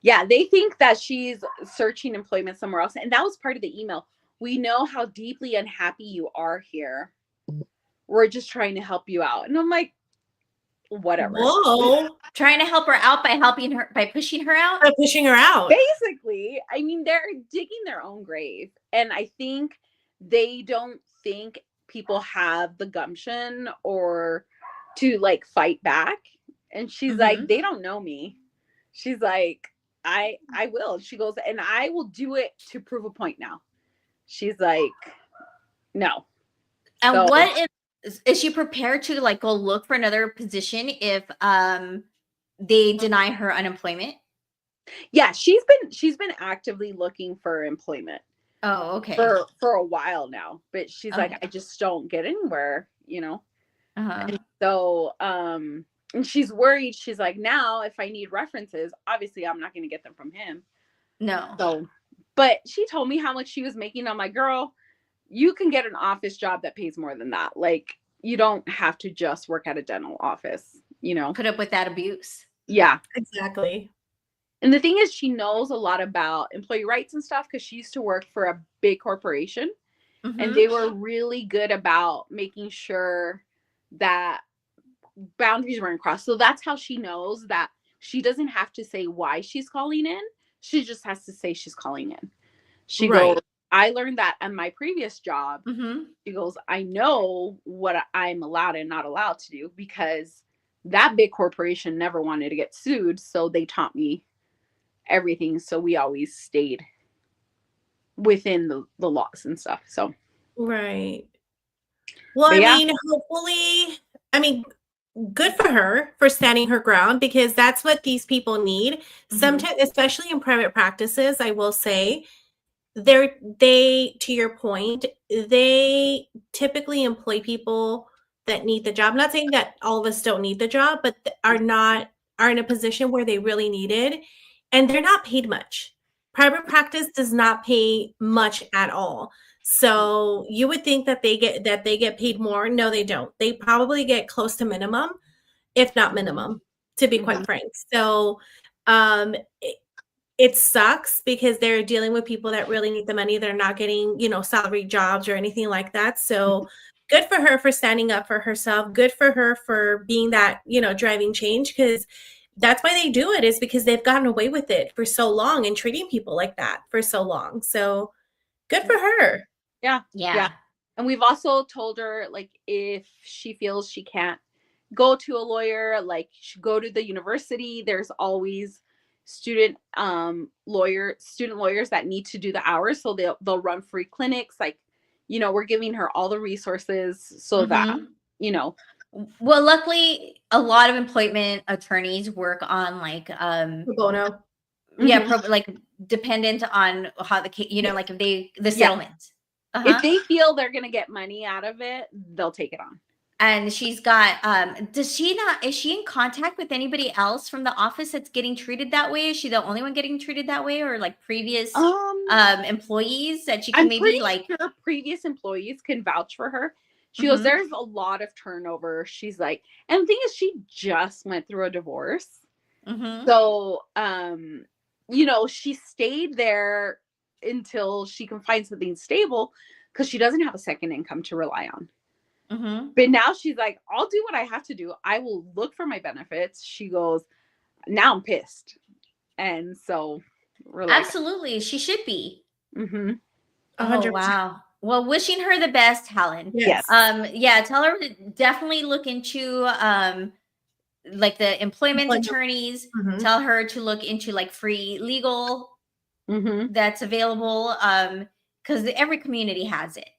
S12: Yeah, they think that she's searching employment somewhere else. And that was part of the email. We know how deeply unhappy you are here. We're just trying to help you out. And I'm like, whatever.
S3: Whoa.
S2: Trying to help her out by pushing her out?
S3: By pushing her out.
S12: Basically. I mean, they're digging their own grave. And I think they don't think people have the gumption or to like fight back. And she's like, they don't know me. She's like, I will. She goes, and I will do it to prove a point now. She's like, no.
S2: And
S12: So-
S2: what is she prepared to like go look for another position if they deny her unemployment?
S12: Yeah, she's been actively looking for employment.
S2: Oh, okay.
S12: For a while now, but she's like, I just don't get anywhere, you know. And so and she's worried. She's like, now if I need references, obviously I'm not going to get them from him.
S2: No.
S12: So, but she told me how much she was making. I'm like, girl, you can get an office job that pays more than that. Like, you don't have to just work at a dental office, you know.
S2: Put up with that abuse.
S12: Yeah,
S3: exactly.
S12: And the thing is, she knows a lot about employee rights and stuff because she used to work for a big corporation, and they were really good about making sure that boundaries weren't crossed. So that's how she knows that she doesn't have to say why she's calling in. She just has to say she's calling in. She goes, I learned that at my previous job. She goes, I know what I'm allowed and not allowed to do because that big corporation never wanted to get sued. So they taught me everything. So we always stayed within the laws and stuff. So,
S3: right. Well,
S12: But
S3: I mean, hopefully, I mean, good for her for standing her ground because that's what these people need. Sometimes, especially in private practices, I will say, they, to your point, they typically employ people that need the job. I'm not saying that all of us don't need the job, but are in a position where they really need it, and they're not paid much. Private practice does not pay much at all. So you would think that they get paid more. No, they don't. They probably get close to minimum, if not minimum, to be quite frank. So it sucks because they're dealing with people that really need the money. They're not getting, salary jobs or anything like that. So good for her for standing up for herself. Good for her for being that, driving change, because that's why they do it, is because they've gotten away with it for so long and treating people like that for so long. So good for her.
S12: Yeah. And we've also told her, like, if she feels she can't go to a lawyer, like, she go to the university. There's always student lawyers that need to do the hours, so they'll run free clinics. Like, we're giving her all the resources so that
S2: Well, luckily, a lot of employment attorneys work on like
S3: pro bono.
S2: Yeah, like dependent on how the case, like if the settlement.
S12: If they feel they're gonna get money out of it, they'll take it on.
S2: And she's got is she in contact with anybody else from the office that's getting treated that way? Is she the only one getting treated that way, or like previous employees that she can
S12: I'm
S2: maybe
S12: pretty
S2: like
S12: sure previous employees can vouch for her. She goes, there's a lot of turnover. She's like, and the thing is, she just went through a divorce. So she stayed there until she can find something stable because she doesn't have a second income to rely on. But now she's like, I'll do what I have to do. I will look for my benefits. She goes, now I'm pissed. And so we're like,
S2: absolutely, she should be.
S3: 100%.
S2: Oh, wow. Well, wishing her the best, Helen.
S3: Yes.
S2: Tell her to definitely look into like the employment attorneys. Tell her to look into like free legal that's available, because every community has it.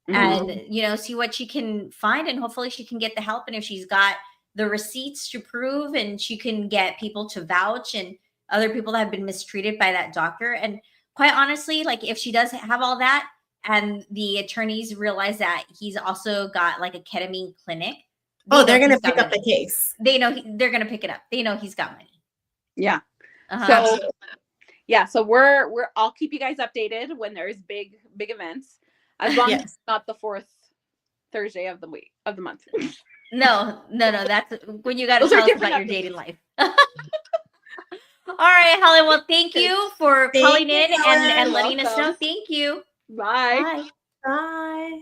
S2: And see what she can find, and hopefully she can get the help. And if she's got the receipts to prove, and she can get people to vouch, and other people that have been mistreated by that doctor. And quite honestly, like if she does have all that, and the attorneys realize that he's also got like a ketamine clinic,
S3: they're gonna pick up the case.
S2: They know they're gonna pick it up. They know he's got money.
S12: Yeah. So I'll keep you guys updated when there's big events, as long as it's not the fourth Thursday of the week of the month.
S2: No, that's when you got to tell us about your dating life. All right, Helen. Well, thank you for calling in and letting us know. Thank you.
S12: Bye.
S3: Bye.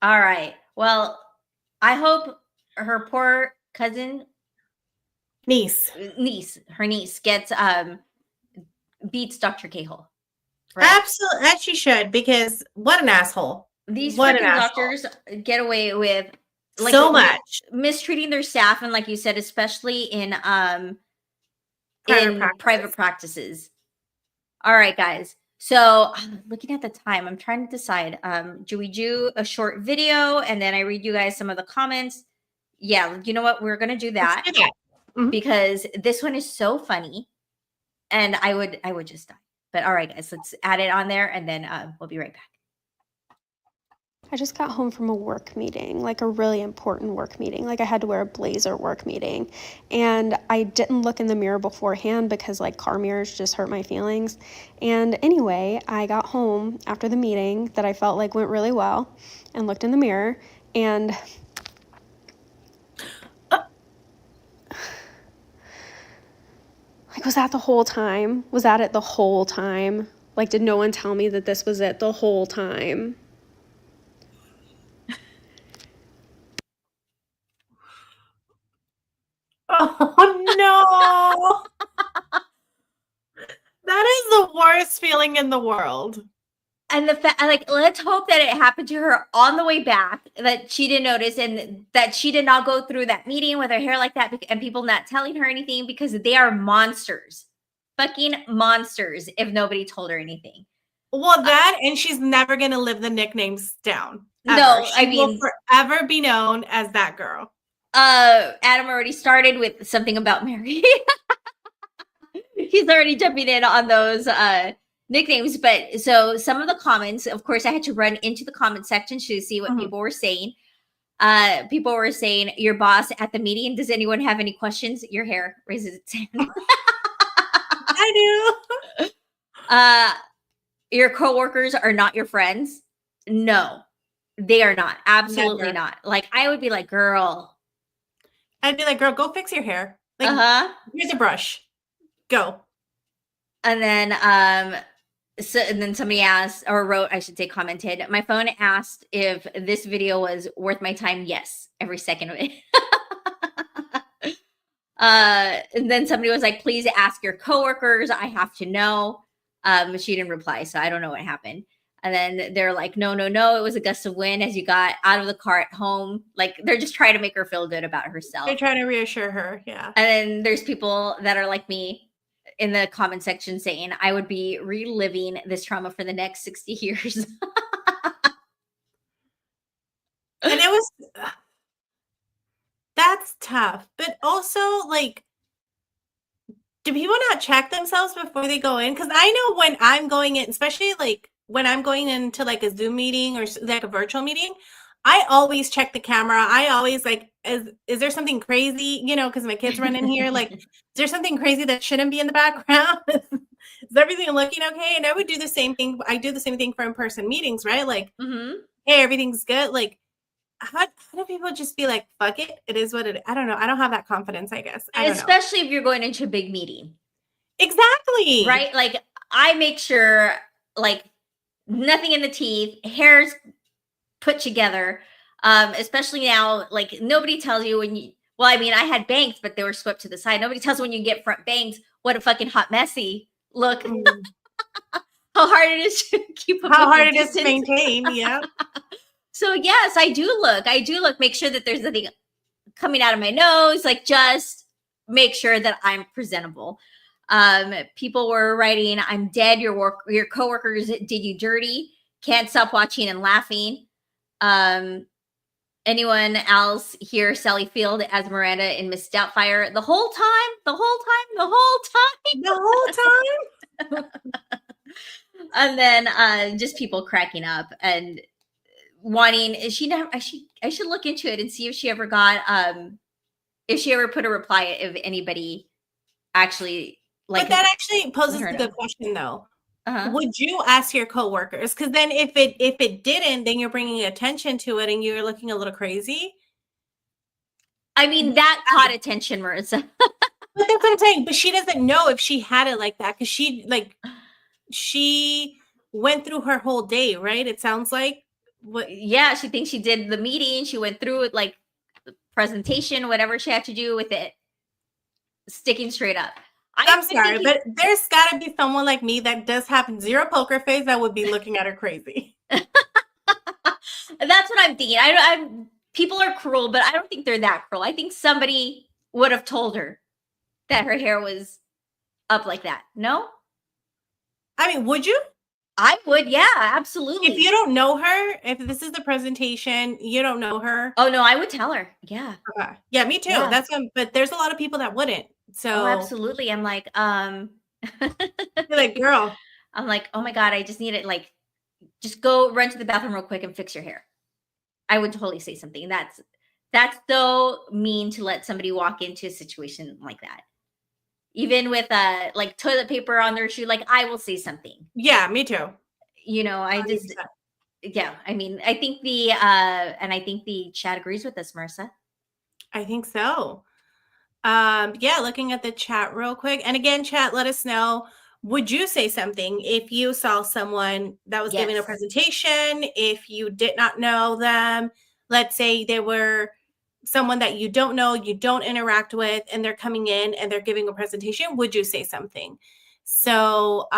S2: All right. Well, I hope her poor cousin, her niece gets beats Dr. Cahill.
S3: Right? Absolutely, as she should, because what an asshole.
S2: These
S3: What an
S2: freaking
S3: asshole.
S2: doctors get away with
S3: So much.
S2: mistreating their staff, and like you said, especially in
S3: Private
S2: private practices. All right, guys. So looking at the time, I'm trying to decide. Do we do a short video and then I read you guys some of the comments? Yeah, you know what? We're gonna do that,
S3: Let's do that.
S2: because this one is so funny, and I would just die. But all right, guys, let's add it on there, and then we'll be right back.
S17: I just got home from a work meeting, like a really important work meeting. Like I had to wear a blazer work meeting. And I didn't look in the mirror beforehand because like car mirrors just hurt my feelings. And anyway, I got home after the meeting that I felt like went really well and looked in the mirror and like, was that the whole time? Was that it the whole time? Like, did no one tell me that this was it the whole time?
S3: Oh no. That is the worst feeling in the world.
S2: And the fact, like, let's hope that it happened to her on the way back, that she didn't notice, and that she did not go through that meeting with her hair like that, and people not telling her anything, because they are monsters, fucking monsters. If nobody told her anything.
S3: Well, that and she's never gonna live the nicknames down. Ever.
S2: No,
S3: she will forever be known as that girl.
S2: Adam already started with something about Mary. He's already jumping in on those nicknames. But so some of the comments, of course, I had to run into the comment section to see what people were saying. People were saying, your boss at the meeting, does anyone have any questions? Your hair raises its hand.
S3: I do.
S2: Your coworkers are not your friends. No, they are not. Absolutely
S3: Never.
S2: not. Like, I would be like, girl.
S3: I'd be like, girl, go fix your hair. Like, here's a brush. Go.
S2: And then and then somebody asked, or wrote, I should say commented, my phone asked if this video was worth my time. Yes, every second of it. And then somebody was like, please ask your coworkers, I have to know. She didn't reply, so I don't know what happened. And then they're like, no, it was a gust of wind as you got out of the car at home. Like, they're just trying to make her feel good about herself.
S3: They're trying to reassure her. Yeah.
S2: And then there's people that are like me in the comment section saying, I would be reliving this trauma for the next 60 years.
S3: And it was, that's tough. But also, like, do people not check themselves before they go in? Because I know when I'm going in, especially like when I'm going into like a Zoom meeting or like a virtual meeting, I always check the camera. I always like, is there something crazy? You know, because my kids run in here. Like, is there something crazy that shouldn't be in the background? Is everything looking okay? And I would do the same thing. I do the same thing for in-person meetings, right? Like, hey, everything's good. Like, how do people just be like, fuck it? It is what it is. I don't know. I don't have that confidence, I guess.
S2: Especially if you're going into a big meeting.
S3: Exactly.
S2: Right? Like, I make sure, like, nothing in the teeth, hair's put together. Especially now, like, nobody tells you when you, well, I mean, I had bangs, but they were swept to the side. Nobody tells you when you get front bangs what a fucking hot messy look. How hard it is to keep up.
S3: How hard it is to maintain. Yeah.
S2: So yes, I do look. Make sure that there's nothing coming out of my nose. Like, just make sure that I'm presentable. People were writing, I'm dead. Your coworkers did you dirty. Can't stop watching and laughing. Anyone else hear Sally Field as Miranda in Miss Doubtfire the whole time? And then just people cracking up and wanting, I should look into it and see if she ever got if she ever put a reply, if anybody actually, like,
S3: but that actually poses a good question though. Would you ask your coworkers? Because then if it didn't, then you're bringing attention to it and you're looking a little crazy.
S2: I mean, that caught attention, Marissa.
S3: But that's what I'm saying. But she doesn't know if she had it like that, because she went through her whole day, right? It sounds like.
S2: Yeah, she thinks she did the meeting. She went through it, like the presentation, whatever she had to do with it, sticking straight up.
S3: I'm sorry, but there's got to be someone like me that does have zero poker face that would be looking at her crazy.
S2: That's what I'm thinking. I'm people are cruel, but I don't think they're that cruel. I think somebody would have told her that her hair was up like that. No?
S3: I mean, would you?
S2: I would, yeah, absolutely.
S3: If you don't know her, if this is the presentation, you don't know her.
S2: Oh no, I would tell her. Yeah.
S3: Okay. Yeah, me too.
S2: Yeah.
S3: That's what, but there's a lot of people that wouldn't. So
S2: Oh, absolutely. I'm like,
S3: you're like, girl.
S2: I'm like, oh my God, I just need it. Like, just go run to the bathroom real quick and fix your hair. I would totally say something. That's so mean to let somebody walk into a situation like that. Even with like toilet paper on their shoe, like I will say something.
S3: Yeah, me too.
S2: You know, I
S3: 100%.
S2: just yeah, I mean, I think and I think the chat agrees with us, Marissa.
S3: I think so. Yeah, looking at the chat real quick. And again, chat, let us know. Would you say something if you saw someone that was giving a presentation, if you did not know them? Let's say they were someone that you don't know, you don't interact with, and they're coming in and they're giving a presentation. Would you say something? So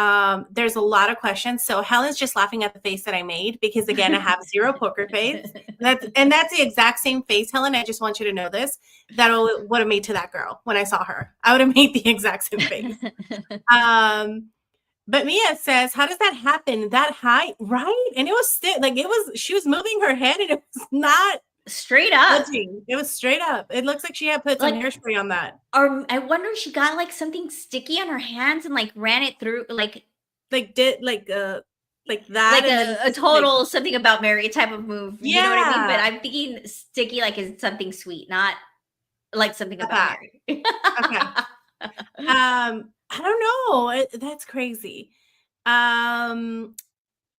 S3: there's a lot of questions. So Helen's just laughing at the face that I made because, again, I have zero poker face. That's the exact same face, Helen. I just want you to know this. That would have made to that girl when I saw her. I would have made the exact same face. But Mia says, how does that happen that high? Right? And it was she was moving her head and it was not
S2: straight up.
S3: Touching. It was straight up. It looks like she had put some hairspray on that.
S2: Or I wonder if she got like something sticky on her hands and like ran it through like
S3: that. Like
S2: a total something about Mary type of move. You know what I mean? But I'm thinking sticky like is something sweet, not like something about Mary.
S3: Okay. I don't know. That's crazy.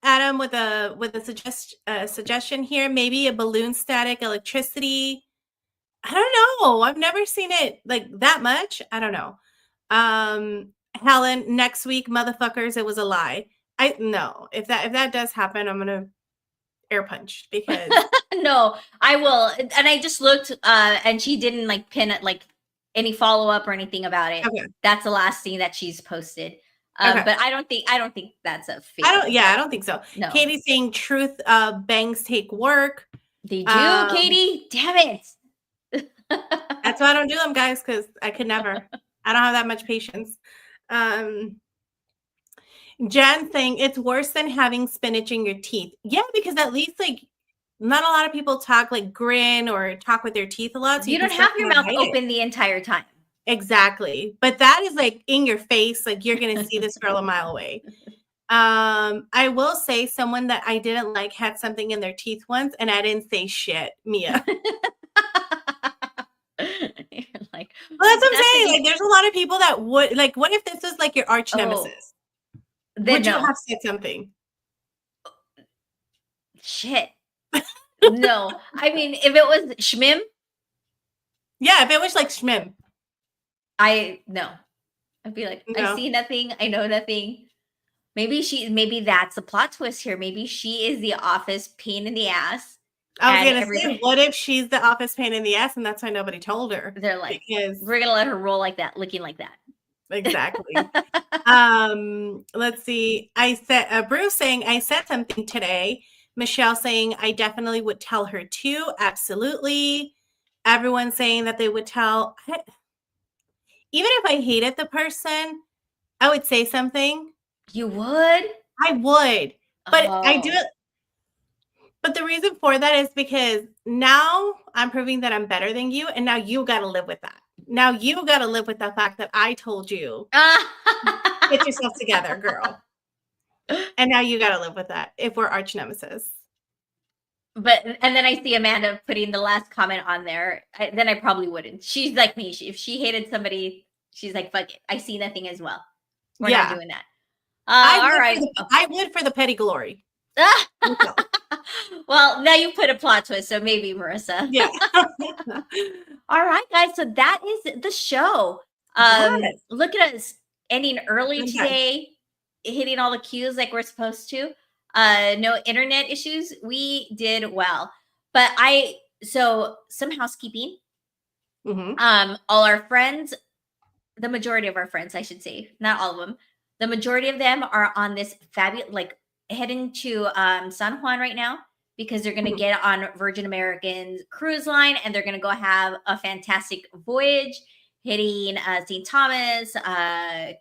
S3: Adam with a suggestion here, maybe a balloon static electricity. I don't know. I've never seen it like that much. I don't know. Helen, next week, motherfuckers, it was a lie. No. If that does happen, I'm gonna air punch because
S2: no, I will. And I just looked, and she didn't like pin it like any follow up or anything about it. Okay. That's the last thing that she's posted.
S3: Okay.
S2: But I don't think that's a fake.
S3: I don't think so.
S2: No.
S3: Katie's saying truth, bangs take work.
S2: They do, Katie. Damn it.
S3: That's why I don't do them, guys, because I could never. I don't have that much patience. Jen saying it's worse than having spinach in your teeth. Yeah, because at least like not a lot of people talk like grin or talk with their teeth a lot. So
S2: you don't have your mouth open the entire time.
S3: Exactly. But that is like in your face. Like you're going to see this girl a mile away. I will say someone that I didn't like had something in their teeth once and I didn't say shit, Mia.
S2: Like,
S3: well, that's what I'm saying. Like there's a lot of people that would like, what if this was like your arch nemesis? Would you have said something?
S2: Shit. No. I mean, if it was Shmim.
S3: Yeah, if it was like Shmim.
S2: No. I'd be like, no. I see nothing. I know nothing. Maybe that's the plot twist here. Maybe she is the office pain in the ass.
S3: I was going to say, what if she's the office pain in the ass and that's why nobody told her?
S2: They're like, we're going to let her roll like that, looking like that.
S3: Exactly. Let's see. Bruce saying, I said something today. Michelle saying, I definitely would tell her too. Absolutely. Everyone saying that they would tell. Even if I hated the person, I would say something.
S2: You would?
S3: I would. But I do it. But the reason for that is because now I'm proving that I'm better than you. And now you got to live with that. Now you got to live with the fact that I told you, get yourself together, girl. And now you got to live with that if we're arch nemesis.
S2: And then I see Amanda putting the last comment on there. Then I probably wouldn't. She's like me. If she hated somebody, she's like, fuck it. I see nothing as well. We're not doing that. All right.
S3: I would for the petty glory.
S2: Well, now you put a plot twist, so maybe Marissa.
S3: Yeah.
S2: All right, guys. So that is the show. Look at us ending early today, hitting all the cues like we're supposed to. No internet issues. We did well. But some housekeeping.
S3: Mm-hmm.
S2: All our friends, the majority of our friends, I should say, not all of them. The majority of them are on this fabulous, like heading to San Juan right now because they're going to get on Virgin American's cruise line and they're going to go have a fantastic voyage hitting St. Thomas,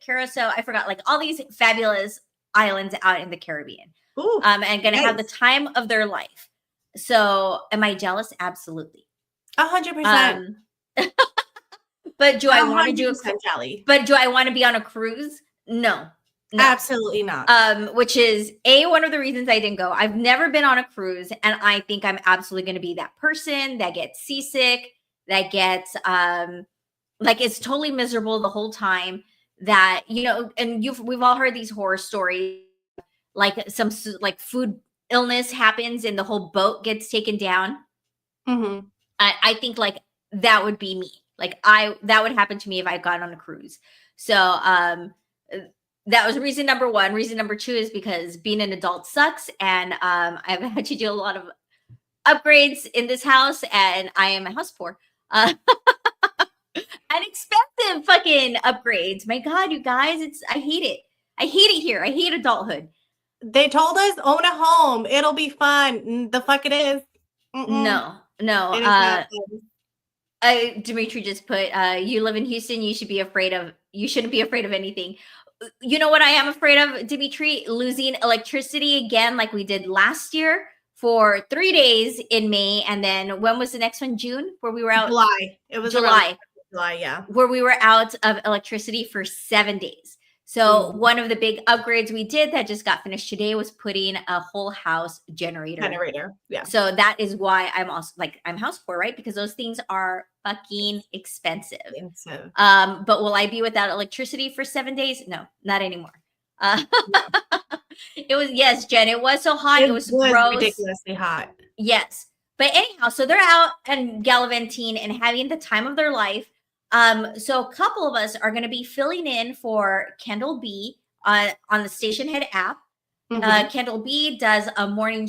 S2: Curacao. I forgot, like all these fabulous islands out in the Caribbean. And going to have the time of their life. So am I jealous? Absolutely.
S3: 100%.
S2: But do I want to do
S3: jelly?
S2: But do I want to be on a cruise? No.
S3: Absolutely not.
S2: Which is one of the reasons I didn't go. I've never been on a cruise, and I think I'm absolutely going to be that person that gets seasick, that gets like it's totally miserable the whole time. That and we've all heard these horror stories, like some like food illness happens and the whole boat gets taken down. I think like that would be me. Like that would happen to me if I got on a cruise. So that was reason number one. Reason number two is because being an adult sucks, and I've had to do a lot of upgrades in this house, and I am a house poor. And expensive fucking upgrades. My God, you guys, I hate it. I hate it here. I hate adulthood.
S3: They told us own a home. It'll be fun. The fuck it is.
S2: No. Dimitri just put, you live in Houston, you shouldn't be afraid of anything. You know what I am afraid of, Dimitri? Losing electricity again, like we did last year for 3 days in May. And then when was the next one? June, where we were out?
S3: July. It was
S2: July.
S3: July, yeah.
S2: Where we were out of electricity for 7 days. So one of the big upgrades we did that just got finished today was putting a whole house generator.
S3: Yeah.
S2: So that is why I'm also like, I'm house poor, right? Because those things are fucking expensive. But will I be without electricity for 7 days? No, not anymore. It was, yes, Jen, it was so hot. It was gross.
S3: Ridiculously hot.
S2: Yes. But anyhow, so they're out and gallivanting and having the time of their life. So a couple of us are going to be filling in for Kendall B on the Station Head app. Kendall B does a morning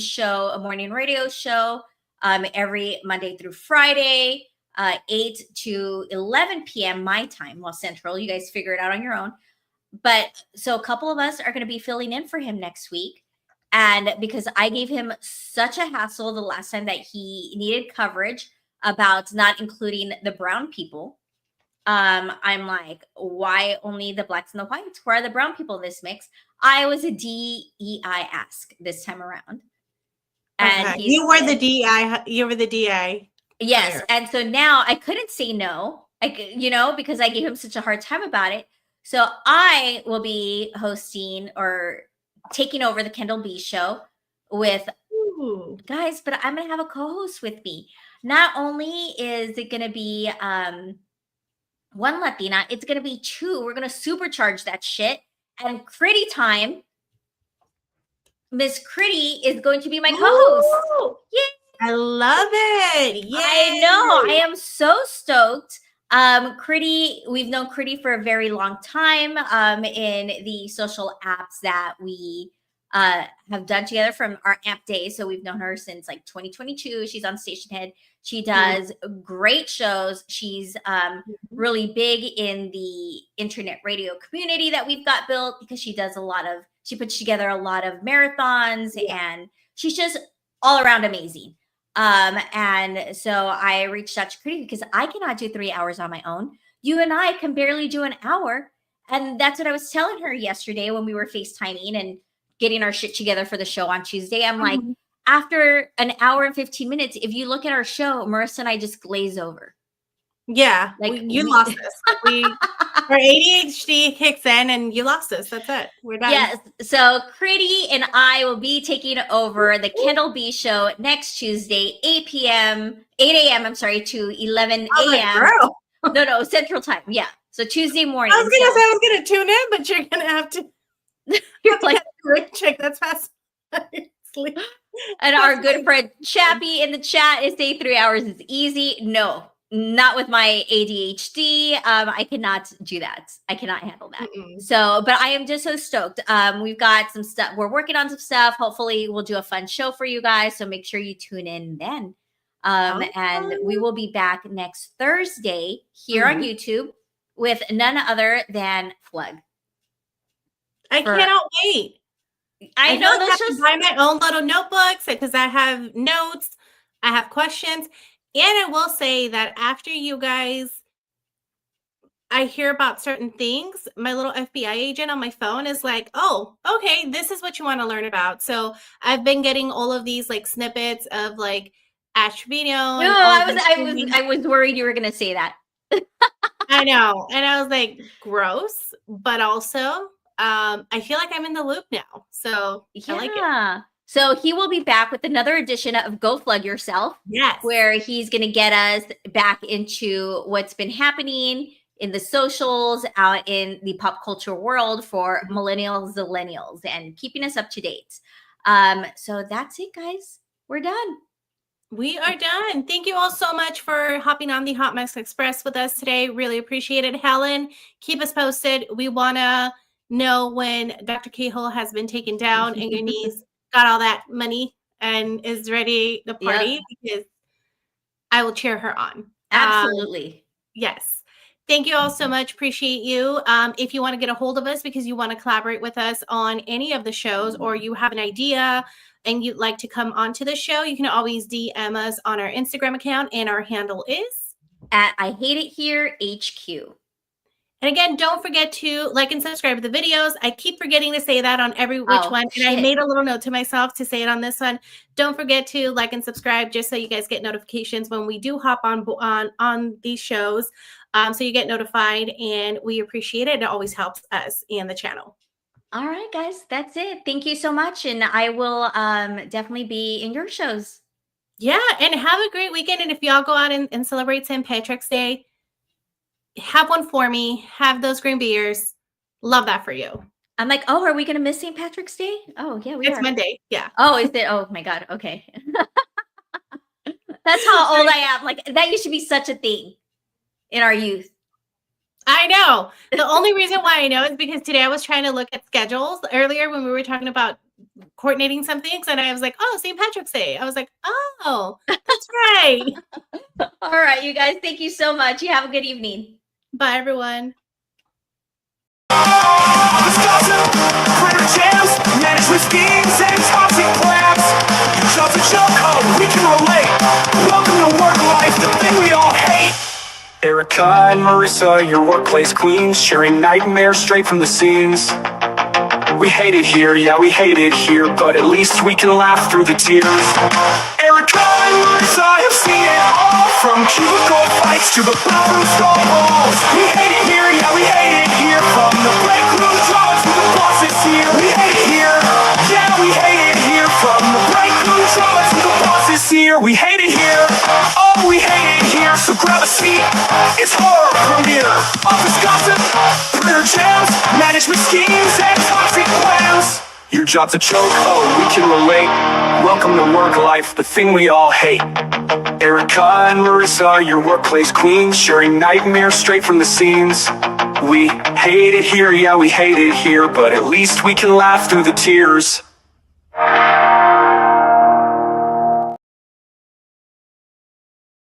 S2: radio show every Monday through Friday, 8 to 11 p.m. my time, well, Central. You guys figure it out on your own. But so a couple of us are going to be filling in for him next week. And because I gave him such a hassle the last time that he needed coverage about not including the brown people, I'm like, why only the blacks and the whites? Where are the brown people in this mix? I was a DEI ask this time around. And
S3: you were the DEI. You were the DEI.
S2: Yes. And so now I couldn't say no, because I gave him such a hard time about it. So I will be hosting or taking over the Kendall B show with guys, but I'm going to have a co-host with me. Not only is it going to be, one Latina, it's going to be two. We're going to supercharge that shit. And Critty time, Miss Critty is going to be my co-host.
S3: Yeah, I love it. Yeah,
S2: I know. I am so stoked. Critty, we've known Critty for a very long time in the social apps that we have done together from our amp days. So we've known her since like 2022. She's on Station Head. She does great shows. She's really big in the internet radio community that we've got built because she puts together a lot of marathons and she's just all around amazing. And so I reached out to Critty because I cannot do 3 hours on my own. You and I can barely do an hour. And that's what I was telling her yesterday when we were FaceTiming and getting our shit together for the show on Tuesday. I'm like, after an hour and 15 minutes, if you look at our show, Marissa and I just glaze over.
S3: Yeah, like you lost us. Our ADHD kicks in and you lost us. That's it. We're done.
S2: Yes. So Critty and I will be taking over the Kendall B show next Tuesday, 8 a.m. I'm sorry, to 11 a.m. No, Central Time. Yeah. So Tuesday morning.
S3: I was gonna tune in, but you're gonna have to.
S2: You're like,
S3: check. That's fast.
S2: And our good friend Chappie in the chat is saying 3 hours is easy. No, not with my ADHD. I cannot do that. I cannot handle that. So, but I am just so stoked. We've got some stuff. We're working on some stuff. Hopefully we'll do a fun show for you guys. So make sure you tune in then. And we will be back next Thursday here on YouTube with none other than Flug.
S3: I cannot wait.
S2: I know
S3: feel like I
S2: those
S3: have to
S2: shows.
S3: buy my own little notebooks because I have notes, I have questions, and I will say that after you guys, I hear about certain things, my little FBI agent on my phone is like, oh, okay, this is what you want to learn about. So I've been getting all of these like snippets of like Ash Video and
S2: No,
S3: all these things.
S2: I was worried you were gonna say that.
S3: I know. And I was like, gross, but also I feel like I'm in the loop now. So I like it.
S2: So he will be back with another edition of Go Flug Yourself.
S3: Yes.
S2: Where he's gonna get us back into what's been happening in the socials, out in the pop culture world for millennials, zillennials, and keeping us up to date. So that's it, guys. We're done.
S3: We are done. Thank you all so much for hopping on the Hot Mess Express with us today. Really appreciate it. Helen, keep us posted. We want to know when Dr. Cahill has been taken down and your niece got all that money and is ready to party, because I will cheer her on.
S2: Absolutely.
S3: Yes. Thank you all so much. Appreciate you. If you want to get a hold of us because you want to collaborate with us on any of the shows, or you have an idea and you'd like to come onto the show, you can always DM us on our Instagram account, and our handle is
S2: at I Hate It Here HQ.
S3: And again, don't forget to like and subscribe to the videos. I keep forgetting to say that on every which one. And I made a little note to myself to say it on this one. Don't forget to like and subscribe just so you guys get notifications when we do hop on these shows. So you get notified, and we appreciate it. It always helps us and the channel.
S2: All right, guys, that's it. Thank you so much. And I will definitely be in your shows.
S3: Yeah, and have a great weekend. And if y'all go out and celebrate St. Patrick's Day, have one for me. Have those green beers. Love that for you.
S2: I'm like, oh, are we going to miss St. Patrick's Day? Oh, yeah, we are.
S3: It's Monday. Yeah.
S2: Oh, is it? Oh, my God. Okay. That's how old I am. Like, that used to be such a thing in our youth.
S3: I know. The only reason why I know is because today I was trying to look at schedules earlier when we were talking about coordinating some things, and I was like, oh, St. Patrick's Day. I was like, oh, that's right.
S2: All right, you guys, thank you so much. You have a good evening.
S3: Bye, everyone.
S1: Printer jams, management schemes, and toxic plans. You just a joke, oh, we can relate. Welcome to work life, the thing we all hate. Erika and Marissa, your workplace queens, sharing nightmares straight from the scenes. We hate it here, yeah, we hate it here, but at least we can laugh through the tears. Erika and Marissa have seen it all, from cubicle fights to the bathroom stall balls. We hate it here, yeah, we hate it here, from the break room drama to the bosses here. We hate it here, yeah, we hate it here, from the break room drama to the bosses here. We hate it here, oh, we hate it here, so grab a seat, it's horror premiere. Office gossip, printer jams, management schemes, and toxic plans. Your job's a joke, oh, we can relate. Welcome to work life, the thing we all hate. Erika and Marissa, your workplace queens, sharing nightmares straight from the scenes. We hate it here, yeah, we hate it here, but at least we can laugh through the tears.